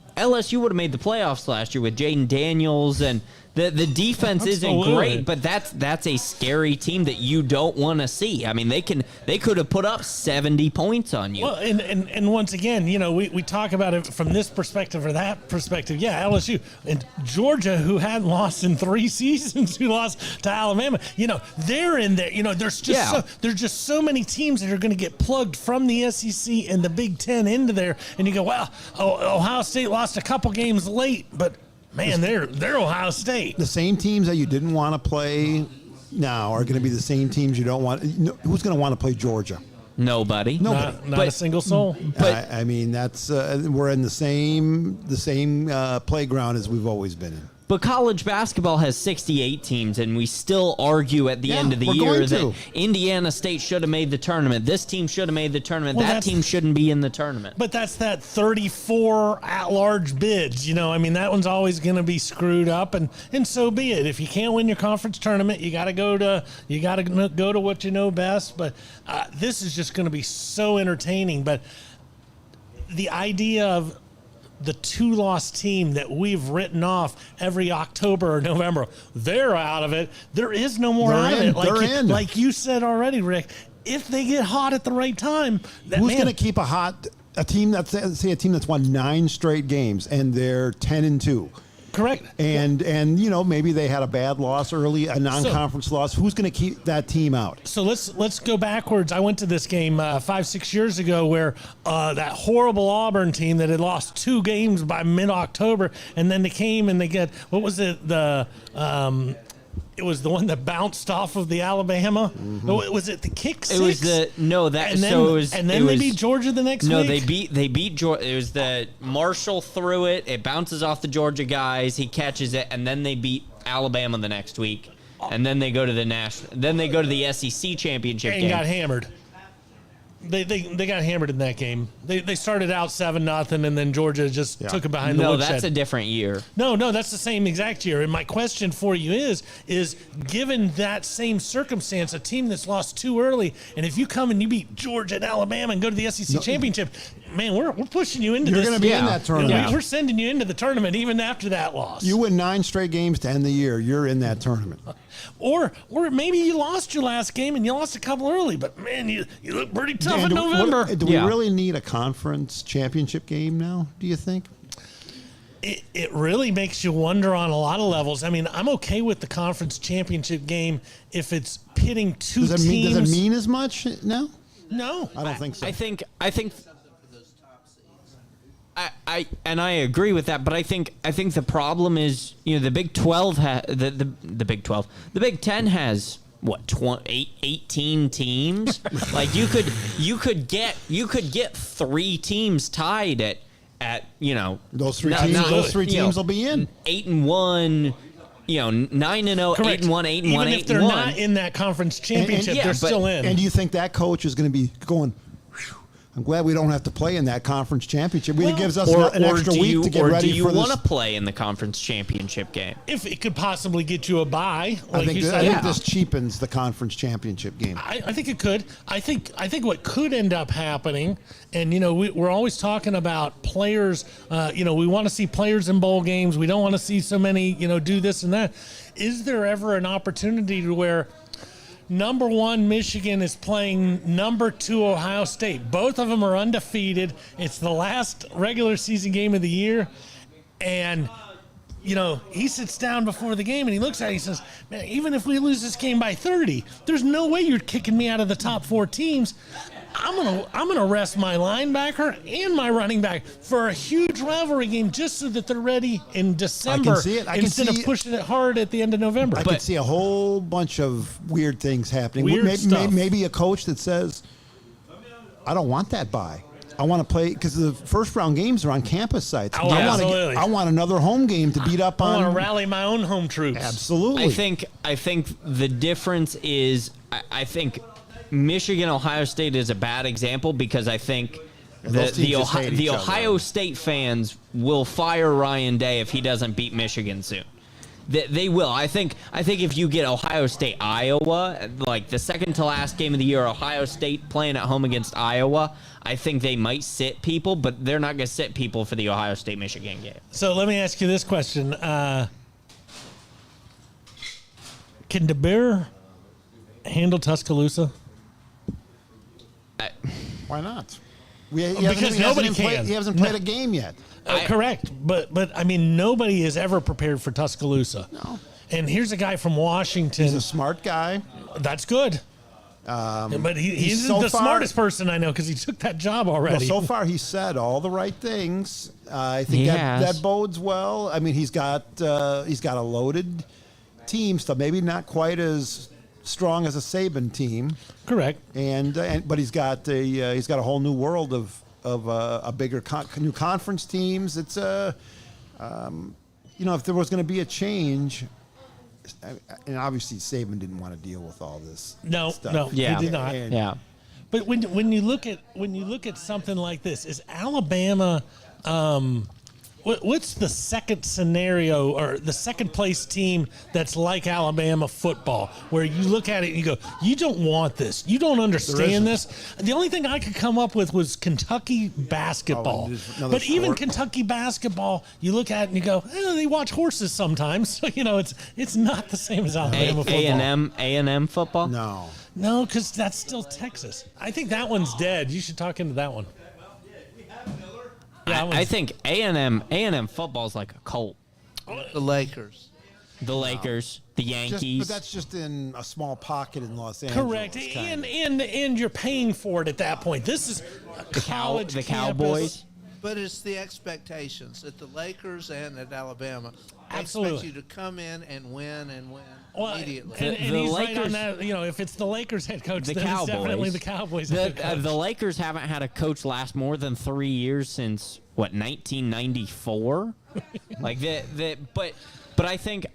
made the playoffs last year with Jaden Daniels, and the defense isn't great, but that's a scary team that you don't want to see. I mean, they could have put up 70 points on you. Well, and once again, we talk about it from this perspective or that perspective. Yeah, LSU and Georgia, who hadn't lost in 3 seasons, who lost to Alabama. They're in there. There's just so many teams that are going to get plugged from the SEC and the Big Ten into there, and you go, well, Ohio State lost a couple games late, but man, they're Ohio State. The same teams that you didn't want to play now are going to be the same teams you don't want. Who's going to want to play Georgia? Nobody. Not a single soul. But I mean, that's we're in the same playground as we've always been in. But college basketball has 68 teams, and we still argue at the Yeah, end of the we're year going that to. Indiana State should have made the tournament. This team should have made the tournament. Well, that that's- team shouldn't be in the tournament. But that's that 34 at-large bids. I mean, that one's always going to be screwed up, and so be it. If you can't win your conference tournament, you got to go to what you know best. But this is just going to be so entertaining. But the idea of the 2-loss team that we've written off every October or November, they're out of it. There is no more They're out in. of it. They're in. Like you said already, Rick. If they get hot at the right time, Who's going to keep a team that's won 9 straight games and they're 10-2? correct? And maybe they had a bad loss early, a non-conference loss. Who's going to keep that team out? So let's go backwards. I went to this game 5-6 years ago where that horrible Auburn team that had lost 2 games by mid-October, and then they came and they get, what was it, it was the one that bounced off of the Alabama. Was it the kick six? It was the no that and then, so it was and then it they was, beat Georgia the next No, week. they beat Georgia. It was the Marshall threw it. It bounces off the Georgia guys. He catches it, and then they beat Alabama the next week. And then they go to the national. Then they go to the SEC championship and game. got hammered. They got hammered in that game. They started out 7-0, and then Georgia just took it behind the No, woodshed. that's a different year. No, that's the same exact year. And my question for you is given that same circumstance, a team that's lost too early, and if you come and you beat Georgia and Alabama and go to the SEC championship, man, we're pushing you into You're this. going to be in Yeah. that tournament. We're sending you into the tournament even after that loss. You win 9 straight games to end the year. You're in that tournament. Or maybe you lost your last game and you lost a couple early, but man, you look pretty tough in Dan, November. do we Yeah. really need a conference championship game now, do you think? It really makes you wonder on a lot of levels. I mean, I'm okay with the conference championship game if it's pitting two Does teams. it mean as much now? No. I don't think so. I think I agree with that, but I think the problem is the Big 12 the Big 12, the Big 10 has what 18 teams. Like you could get 3 teams tied at Those three not- teams, not- those three you know, teams will be in. 8-1, 9-0, Correct. 8-1, 8-1, Even if they're 8-1. not in that conference championship, yeah, they're but- still in. And do you think that coach is going to be going, "Whew, I'm glad we don't have to play in that conference championship. It gives us an extra week to get ready for do you want this." to play in the conference championship game? If it could possibly get you a bye, like you I said, think this cheapens the conference championship game. I think it could. I think what could end up happening, and we're always talking about players. We want to see players in bowl games. We don't want to see so many do this and that. Is there ever an opportunity to where number 1 Michigan is playing number 2 Ohio State? Both of them are undefeated. It's the last regular season game of the year, and he sits down before the game and he looks at it. He says, "Man, even if we lose this game by 30, there's no way you're kicking me out of the top 4 teams. I'm gonna rest my linebacker and my running back for a huge rivalry game just so that they're ready in December see it. I can instead see of pushing it hard at the end of November." I could see a whole bunch of weird things happening. Weird stuff. Maybe a coach that says, "I don't want that bye. I want to play," because the first round games are on campus sites. Oh, absolutely. I want another home game to beat up I on. want to rally my own home troops. Absolutely. I think the difference is I think Michigan Ohio State is a bad example because I think those teams just hate the each other. Ohio State fans will fire Ryan Day if he doesn't beat Michigan soon. They will. I think if you get Ohio State Iowa, like the second to last game of the year, Ohio State playing at home against Iowa, I think they might sit people, but they're not going to sit people for the Ohio State Michigan game. So let me ask you this question: Can DeBeer handle Tuscaloosa? Why not? Because nobody can. He hasn't played a game yet. Correct, but I mean nobody is ever prepared for Tuscaloosa. No. And here's a guy from Washington. He's a smart guy. That's good. But he's he's so the far- smartest person I know because he took that job already. Well, so far he's said all the right things. I think He that has. bodes well. I mean, he's got a loaded team, so maybe not quite as strong as a Saban team, Correct. but he's got a whole new world of a bigger new conference teams. It's if there was going to be a change, and obviously Saban didn't want to deal with all this stuff. No, Yeah. he did not. And- Yeah. But when you look at something like this, is Alabama? What's the second scenario or the second place team that's like Alabama football, where you look at it and you go, you don't want this, you don't understand this. The only thing I could come up with was Kentucky basketball. just another But even sport. Kentucky basketball, you look at it and you go, they watch horses sometimes. So it's not the same as Alabama football. A&M football? No. Because that's still Texas. I think that one's dead. You should talk into that one. Yeah, I think A&M football is like a cult. The Lakers. The Lakers, the Yankees. But that's just in a small pocket in Los Angeles. correct, kinda. and you're paying for it at that point. This is a college the campus. Cowboys. But it's the expectations at the Lakers and at Alabama. They Absolutely. expect you to come in and win Well, immediately. and The he's right on Lakers- that. If it's the Lakers head coach, The then Cowboys. it's definitely the Cowboys head coach. The Lakers haven't had a coach last more than 3 years since 1994. But I think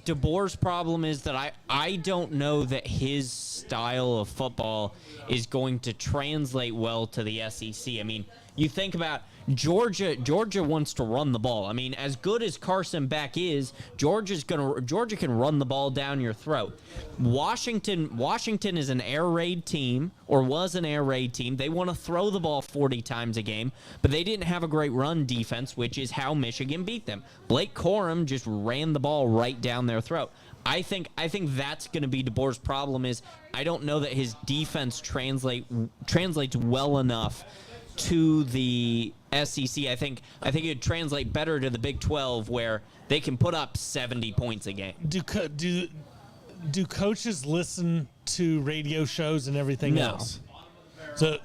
DeBoer's problem is that I don't know that his style of football is going to translate well to the SEC. I mean, you think about Georgia wants to run the ball. I mean, as good as Carson Beck is, Georgia can run the ball down your throat. Washington is an air raid team, or was an air raid team. They want to throw the ball 40 times a game, but they didn't have a great run defense, which is how Michigan beat them. Blake Corum just ran the ball right down their throat. I think that's going to be DeBoer's problem. Is I don't know that his defense translates well enough to the SEC. I think it'd translate better to the Big 12, where they can put up 70 points a game. Do coaches listen to radio shows and everything No. else? So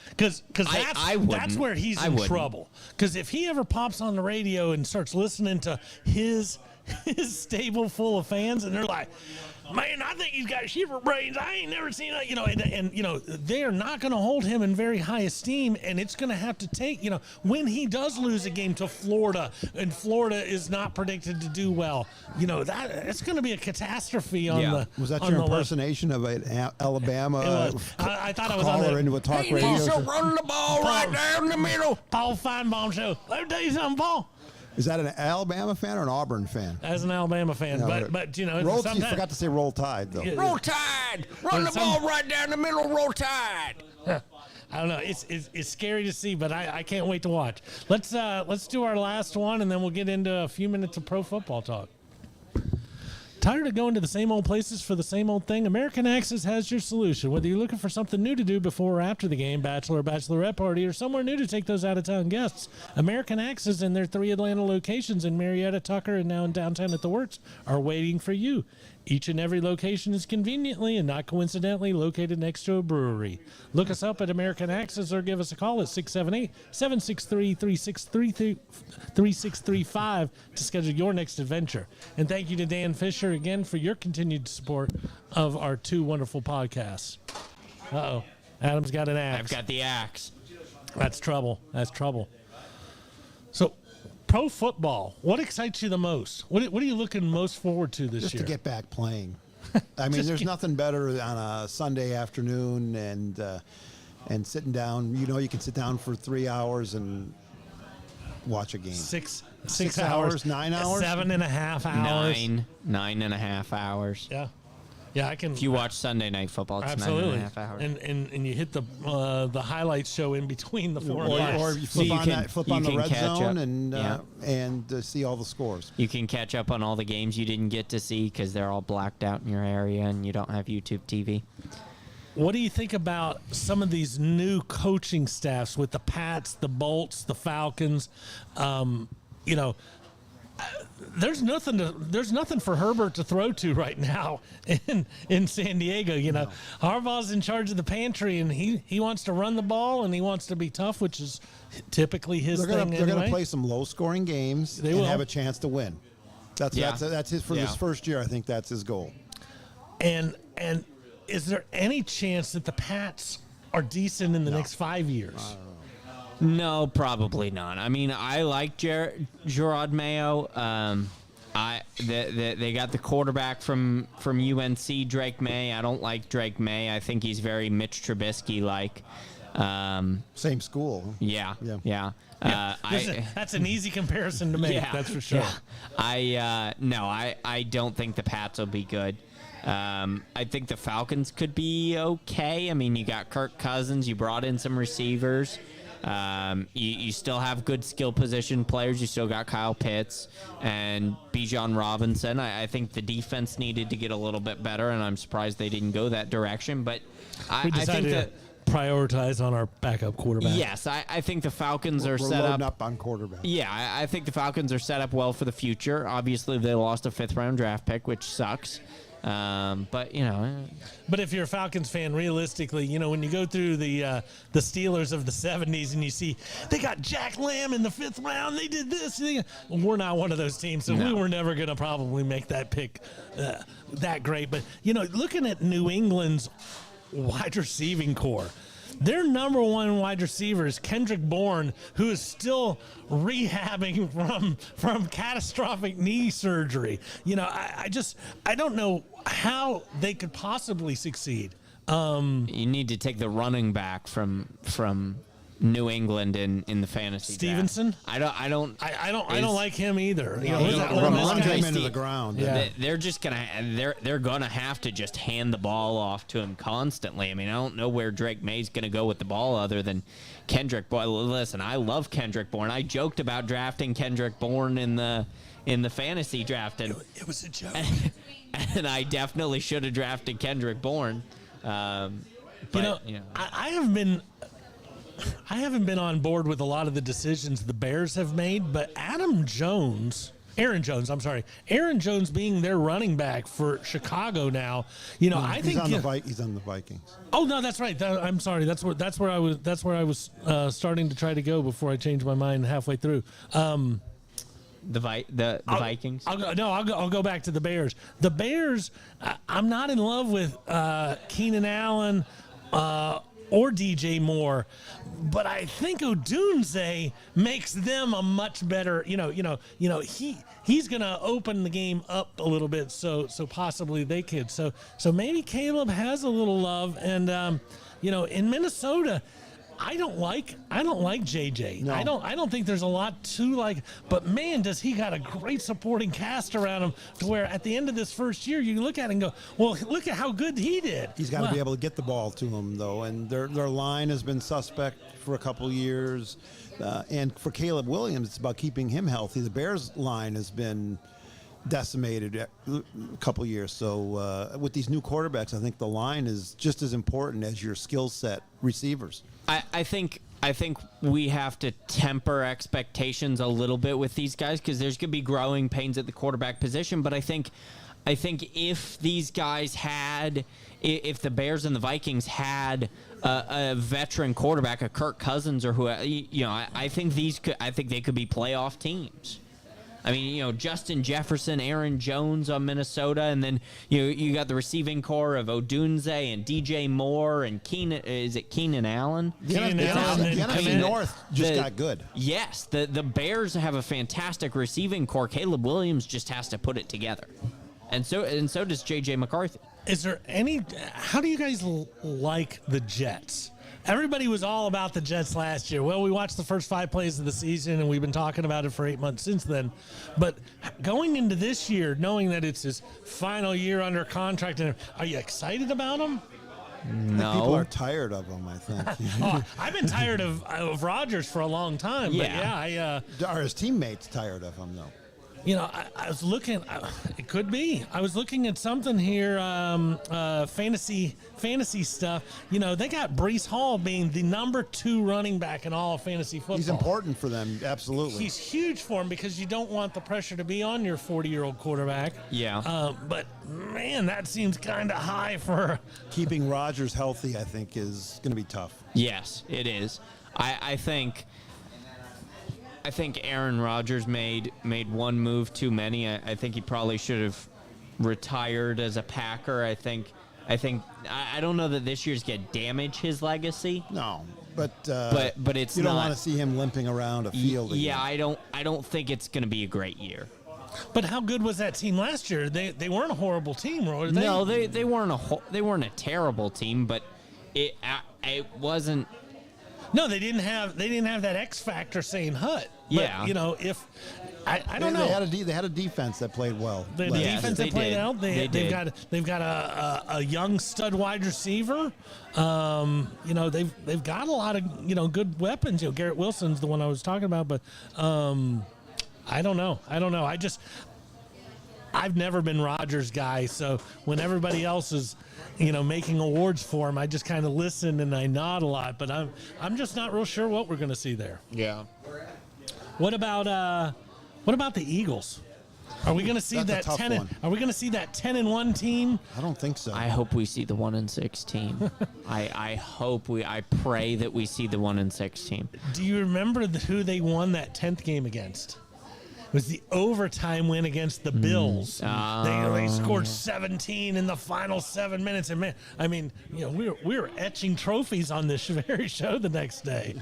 because I that's wouldn't. where he's I in wouldn't. trouble. Because if he ever pops on the radio and starts listening to his stable full of fans, and they're like, man, I think he's got shiver brains. I ain't never seen that. And they are not going to hold him in very high esteem, and it's going to have to take, when he does lose a game to Florida, and Florida is not predicted to do well, that it's going to be a catastrophe on Yeah. the. Was that on your the left. impersonation of an Alabama It was. I thought I was on caller the into a talk radio show? run the ball right down the middle. Paul Feinbaum show. Let me tell you something, Paul. Is that an Alabama fan or an Auburn fan? As an Alabama fan, No, but Roll, you sometimes forgot to say Roll Tide, though. Yeah. Roll Tide! Run the ball right down the middle. Roll Tide! I don't know. It's scary to see, but I can't wait to watch. Let's do our last one, and then we'll get into a few minutes of pro football talk. Tired of going to the same old places for the same old thing? American Access has your solution. Whether you're looking for something new to do before or after the game, bachelor or bachelorette party, or somewhere new to take those out-of-town guests, American Access and their 3 Atlanta locations in Marietta, Tucker, and now in downtown at the Works are waiting for you. Each and every location is conveniently and not coincidentally located next to a brewery. Look us up at American Access or give us a call at 678-763-3635 to schedule your next adventure. And thank you to Dan Fisher again for your continued support of our 2 wonderful podcasts. Uh-oh. Adam's got an axe. I've got the axe. That's trouble. So, pro football, what excites you the most? What are you looking most forward to this Just year? to get back playing. I mean, there's nothing better on a Sunday afternoon and sitting down. You can sit down for 3 hours and watch a game. Six 6 hours, hours, 9 hours? 7.5 hours. 9.5 hours. Yeah, I can. If you watch Sunday Night Football, it's absolutely, 9.5 hours. and you hit the highlights show in between the 4 and 5. Or you So flip you on, can- flip you on the can red catch zone up. and see all the scores. You can catch up on all the games you didn't get to see because they're all blacked out in your area and you don't have YouTube TV. What do you think about some of these new coaching staffs with the Pats, the Bolts, the Falcons? There's nothing for Herbert to throw to right now in San Diego. Harbaugh's in charge of the pantry, and he wants to run the ball and he wants to be tough, which is typically his They're thing. going to anyway. play some low-scoring games They and will. have a chance to win. That's his for this first year. I think that's his goal. And is there any chance that the Pats are decent in the next 5 years? No, probably not. I mean, I like Gerard Mayo. They got the quarterback from UNC, Drake May. I don't like Drake May. I think he's very Mitch Trubisky like. Same school. Yeah. That's an easy comparison to make. Yeah, That's for sure. Yeah. I don't think the Pats will be good. I think the Falcons could be okay. I mean, you got Kirk Cousins. You brought in some receivers. You still have good skill position players. You still got Kyle Pitts and Bijan Robinson. I think the defense needed to get a little bit better, and I'm surprised they didn't go that direction. But We I think decided that. to prioritize on our backup quarterback. Yes, I think the Falcons are We're set loading up. up on quarterback. Yeah, I think the Falcons are set up well for the future. Obviously, they lost a 5th-round draft pick, which sucks. But But if you're a Falcons fan, realistically, when you go through the Steelers of the 70s and you see they got Jack Lamb in the 5th round, they did this. We're not one of those teams, so we No. were never going to probably make that pick that great. But, looking at New England's wide receiving core, their number one wide receiver is Kendrick Bourne, who is still rehabbing from catastrophic knee surgery. I don't know how they could possibly succeed. you need to take the running back from New England in the fantasy Stevenson? draft. I don't. I don't like him either. He's who's that Ole Miss run guy? him into the ground. Yeah. They're just they're gonna have to just hand the ball off to him constantly. I mean, I don't know where Drake May's gonna go with the ball other than Kendrick Bourne. Listen, I love Kendrick Bourne. I joked about drafting Kendrick Bourne in the fantasy draft, and It was a joke. and I definitely should have drafted Kendrick Bourne. But, I haven't been on board with a lot of the decisions the Bears have made, but Aaron Jones being their running back for Chicago now, I think He's on the Vikings. Oh no, that's right. I'm sorry. That's where I was starting to try to go before I changed my mind halfway through. the Vikings. I'll go back to the Bears. The Bears, I'm not in love with Keenan Allen or DJ Moore, but I think Odunze makes them a much better. He's going to open the game up a little bit, so possibly they could. So maybe Caleb has a little love, and in Minnesota. I don't like JJ. No. I don't think there's a lot to like, but man, does he got a great supporting cast around him to where at the end of this first year you look at it and go, well, look at how good he did. He's got to be able to get the ball to him, though, and their line has been suspect for a couple of years. And for Caleb Williams, it's about keeping him healthy. The Bears' line has been decimated a couple of years. So with these new quarterbacks, I think the line is just as important as your skill set receivers. I think we have to temper expectations a little bit with these guys because there's going to be growing pains at the quarterback position. But I think if these guys if the Bears and the Vikings had a veteran quarterback, a Kirk Cousins or who, I think they could be playoff teams. I mean, Justin Jefferson, Aaron Jones on Minnesota, and then you got the receiving core of Odunze and DJ Moore and Keenan. Is it Keenan Allen? The NFC North just got good. Yes, the Bears have a fantastic receiving core. Caleb Williams just has to put it together, and so does JJ McCarthy. Is there how do you guys like the Jets? Everybody was all about the Jets last year. Well, we watched the first 5 plays of the season, and we've been talking about it for 8 months since then. But going into this year, knowing that it's his final year under contract, are you excited about him? No, People are tired of him, I think. I've been tired of Rodgers for a long time. Yeah. But Are his teammates tired of him, though? I was looking. It could be. I was looking at something here. Fantasy stuff. They got Breece Hall being the number 2 running back in all of fantasy football. He's important for them, absolutely. He's huge for him because you don't want the pressure to be on your 40-year-old quarterback. Yeah. But man, that seems kind of high for. Keeping Rodgers healthy, I think, is going to be tough. Yes, it is. I think Aaron Rodgers made one move too many. I think he probably should have retired as a Packer. I don't know that this year's going to damage his legacy. No, but it's you don't not, want to see him limping around a field. Yeah, again. I don't think it's going to be a great year. But how good was that team last year? They weren't a horrible team, were they? No, they weren't they weren't a terrible team, but it wasn't. No, they didn't have that X factor saying Hut. But, Yeah. if I don't know. They had a defense that played well. The last Yes, defense they they played did. out. They They've did. got a young stud wide receiver. They've got a lot of good weapons. Garrett Wilson's the one I was talking about, but I don't know. I've never been Rodgers guy, so when everybody else is making awards for him, I just kind of listen and I nod a lot. But I'm just not real sure what we're going to see there. Yeah. What about the Eagles? Are we going to see That's a that tough 10? one. Are we going to see that 10-1 team? I don't think so. I hope we see the 1-6 team. I pray that we see the 1-6 team. Do you remember who they won that 10th game against? It was the overtime win against the Bills. They scored 17 in the final 7 minutes. And man, I mean, we were etching trophies on this very show the next day.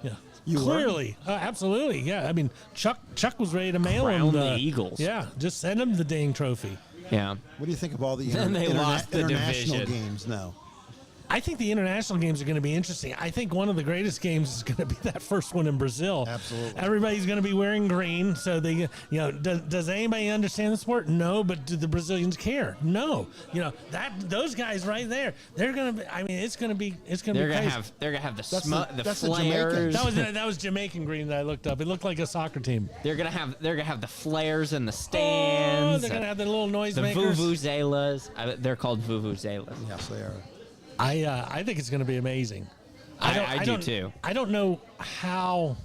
Yeah. You were? Clearly, absolutely, yeah. I mean, Chuck was ready to mail Crown him the Eagles. Yeah, just send him the dang trophy. Yeah. What do you think of all the Then they lost the international division. games now? I think the international games are going to be interesting. I think one of the greatest games is going to be that first one in Brazil. Absolutely. Everybody's going to be wearing green. So does anybody understand the sport? No, but do the Brazilians care? No. Those guys right there, they're going to be, I mean, it's going to be They're crazy. gonna have the that's the flares. That was Jamaican green that I looked up. It looked like a soccer team. They're gonna have the flares and the Oh, stands. they're going to have the little the noisemakers. vuvuzelas. They're called vuvuzelas. Yes, they are. I think it's going to be amazing. I do don't- too. I don't know how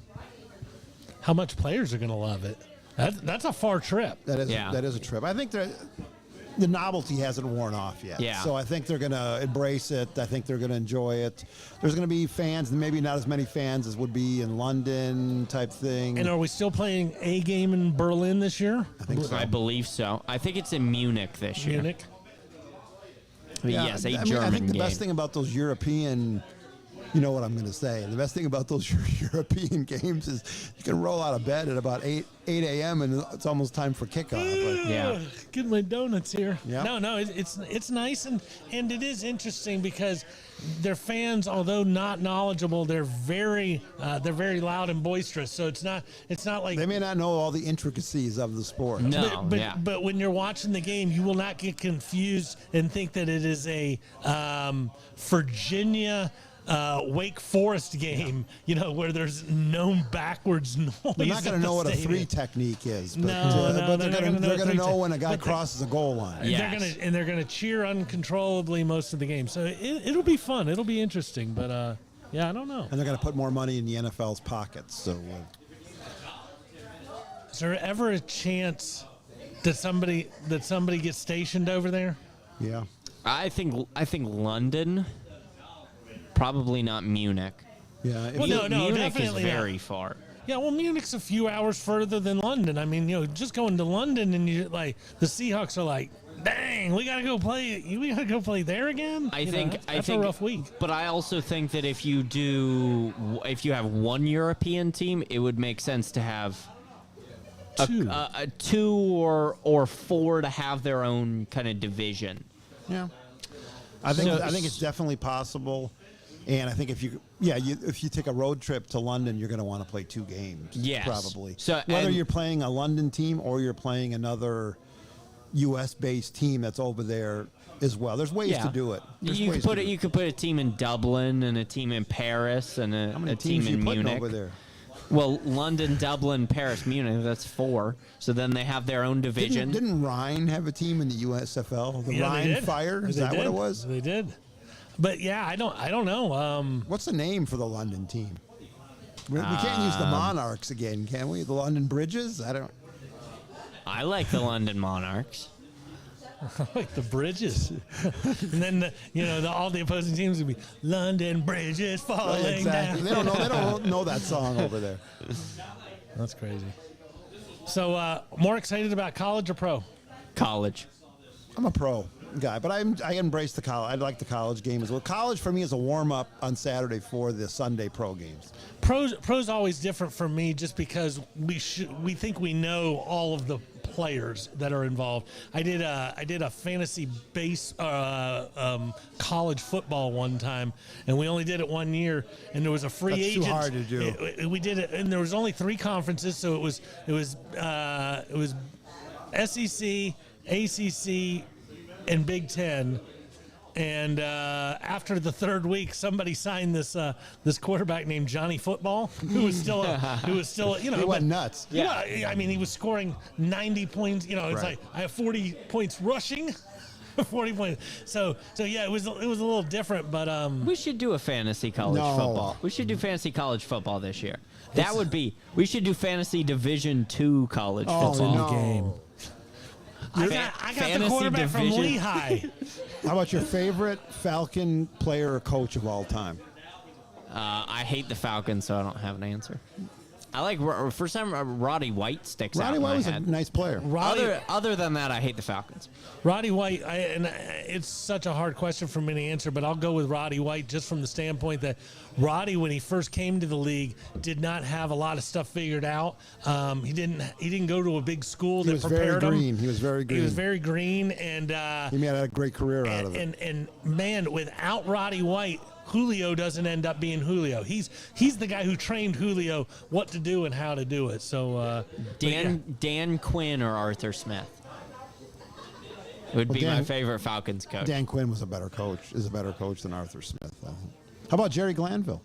much players are going to love it. That's a far trip. That is Yeah. a trip. I think the novelty hasn't worn off yet. Yeah. So I think they're going to embrace it. I think they're going to enjoy it. There's going to be fans, maybe not as many fans as would be in London type thing. And are we still playing a game in Berlin this year? I think so. I believe so. I think it's in Munich this year. Munich. But yes, a I German think the game. best thing about those European, you know what I'm going to say. The best thing about those European games is you can roll out of bed at about 8 a.m. and it's almost time for kickoff. But Yeah. Get my donuts here. Yeah. No, it's nice and it is interesting because their fans, although not knowledgeable, they're very loud and boisterous. So it's not like they may not know all the intricacies of the sport. No, But when you're watching the game, you will not get confused and think that it is a Virginia Wake Forest game, where there's no backwards noise. They're not going to know what a stadium. 3 technique is. But, No, but they're not they're gonna know going to three know when a guy but they- crosses a goal line. Yes. They're gonna cheer uncontrollably most of the game. So it'll be fun. It'll be interesting. But yeah, I don't know. And they're going to put more money in the NFL's pockets. So Is there ever a chance that somebody gets stationed over there? yeah. I think London, probably not Munich. Yeah. If Well, you- no, Munich is definitely not. very far. Yeah, well, Munich's a few hours further than London. I mean, just going to London and you like the Seahawks are like, dang, we gotta go play there again. I think that's a rough week. But I also think that if you have one European team, it would make sense to have Two. a two or four to have their own kind of division. Yeah. I think it's definitely possible. And I think if you take a road trip to London, you're going to want to play 2 games. Yes. Probably. So, whether and- you're playing a London team or you're playing another U.S.-based team that's over there as well. There's ways to do it. There's You ways could put to it. do You could put a team in Dublin and a team in Paris and How many a teams team you in putting Munich. over there? Well, London, Dublin, Paris, Munich. That's 4. So then they have their own division. Didn't Rhine have a team in the USFL? The Yeah, they Rhine did. Fire? Is They that what did. it was? They did. But yeah, I don't know. What's the name for the London team? We can't use the Monarchs again, can we? The London Bridges? I like the London Monarchs. Like the bridges, and then all the opposing teams would be London Bridges falling Exactly. down. They don't know that song over there. That's crazy. So more excited about college or pro? College. I'm a pro guy, but I embrace the college. I like the college game as well. College for me is a warm up on Saturday for the Sunday pro games. Pro's always different for me, just because we think we know all of the players that are involved. I did a fantasy base college football one time, and we only did it 1 year, and there was a free That's too agent. hard to do. We did it, and there was only 3 conferences, so it was SEC, ACC, and Big Ten. And after the 3rd week, somebody signed this quarterback named Johnny Football, who was still you know, He went nuts. Yeah, I mean, he was scoring 90 points. You know, it's Right. like I have 40 points rushing, 40 points. So yeah, it was a little different, but We should do a fantasy college No. football. We should do fantasy college football this year. That would be. We should do fantasy Division II college football. no. game. I got the Fantasy quarterback from division. Lehigh. How about your favorite Falcon player or coach of all time? I hate the Falcons, so I don't have an answer. I like for some Roddy White sticks out Roddy in White my was a head. nice player. Other than that, I hate the Falcons. Roddy White, it's such a hard question for me to answer, but I'll go with Roddy White just from the standpoint that Roddy, when he first came to the league, did not have a lot of stuff figured out. He didn't go to a big school He that was very prepared him. green. He was very He green. was very green, and He made a great career out of it. and man, without Roddy White, Julio doesn't end up being Julio. He's the guy who trained Julio what to do and how to do it. So Dan Quinn or Arthur Smith would be Dan- my favorite Falcons coach. Dan Quinn was a better coach. Is a better coach than Arthur Smith. Though. How about Jerry Glanville?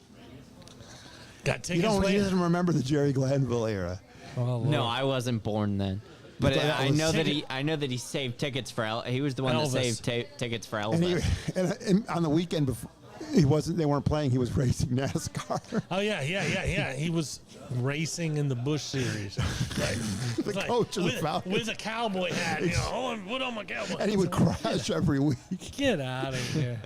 got You tickets. don't even remember the Jerry Glanville era. No, I wasn't born then. But But that I was- know that he saved tickets for he was the one Elvis. that saved tickets for And, Elvis. and on the weekend before they weren't playing. He was racing NASCAR. Oh yeah. He was racing in the Busch Series. Right. The It's coach of the with, Falcons. with a cowboy hat. You know, put on my cowboy. And he would crash every week. Get out of here.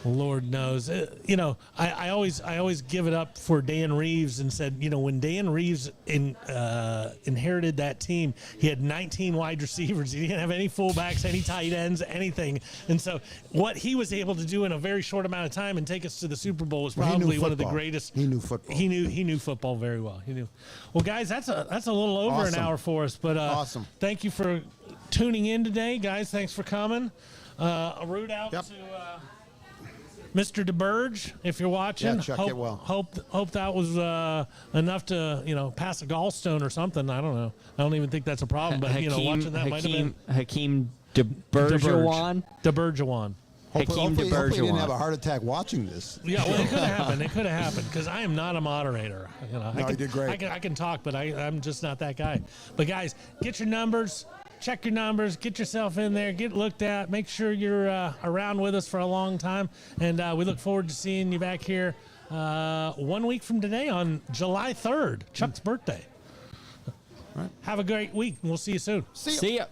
Lord knows. You know, I always give it up for Dan Reeves and said, you know, when Dan Reeves inherited that team, he had 19 wide receivers. He didn't have any fullbacks, any tight ends, anything. And so what he was able to do in a very short amount of time and take us to the Super Bowl was Well, he knew probably one of the football. greatest. He knew football. He knew football very well. He knew. Well, guys, that's a little over Awesome. an hour for us. But Awesome. Thank you for tuning in today, guys. Thanks for coming. A root out Yep. to Mr. DeBurge, if you're watching. Yeah, Chuck hope, Getwell. Hope that was enough to pass a gallstone or something. I don't know. I don't even think that's a problem. But watching that might have been Hakeem DeBergeron. DeBurgewan. Hakeem Hopefully he didn't have a DeBergeron. heart attack watching this. Yeah, well, it could have happened. It could have happened because I am not a moderator. No, you did great. I can talk, but I'm just not that guy. But guys, get your numbers. Check your numbers. Get yourself in there. Get looked at. Make sure you're around with us for a long time. And we look forward to seeing you back here 1 week from today on July 3rd, Chuck's birthday. Right. Have a great week. And we'll see you soon. See ya. See ya.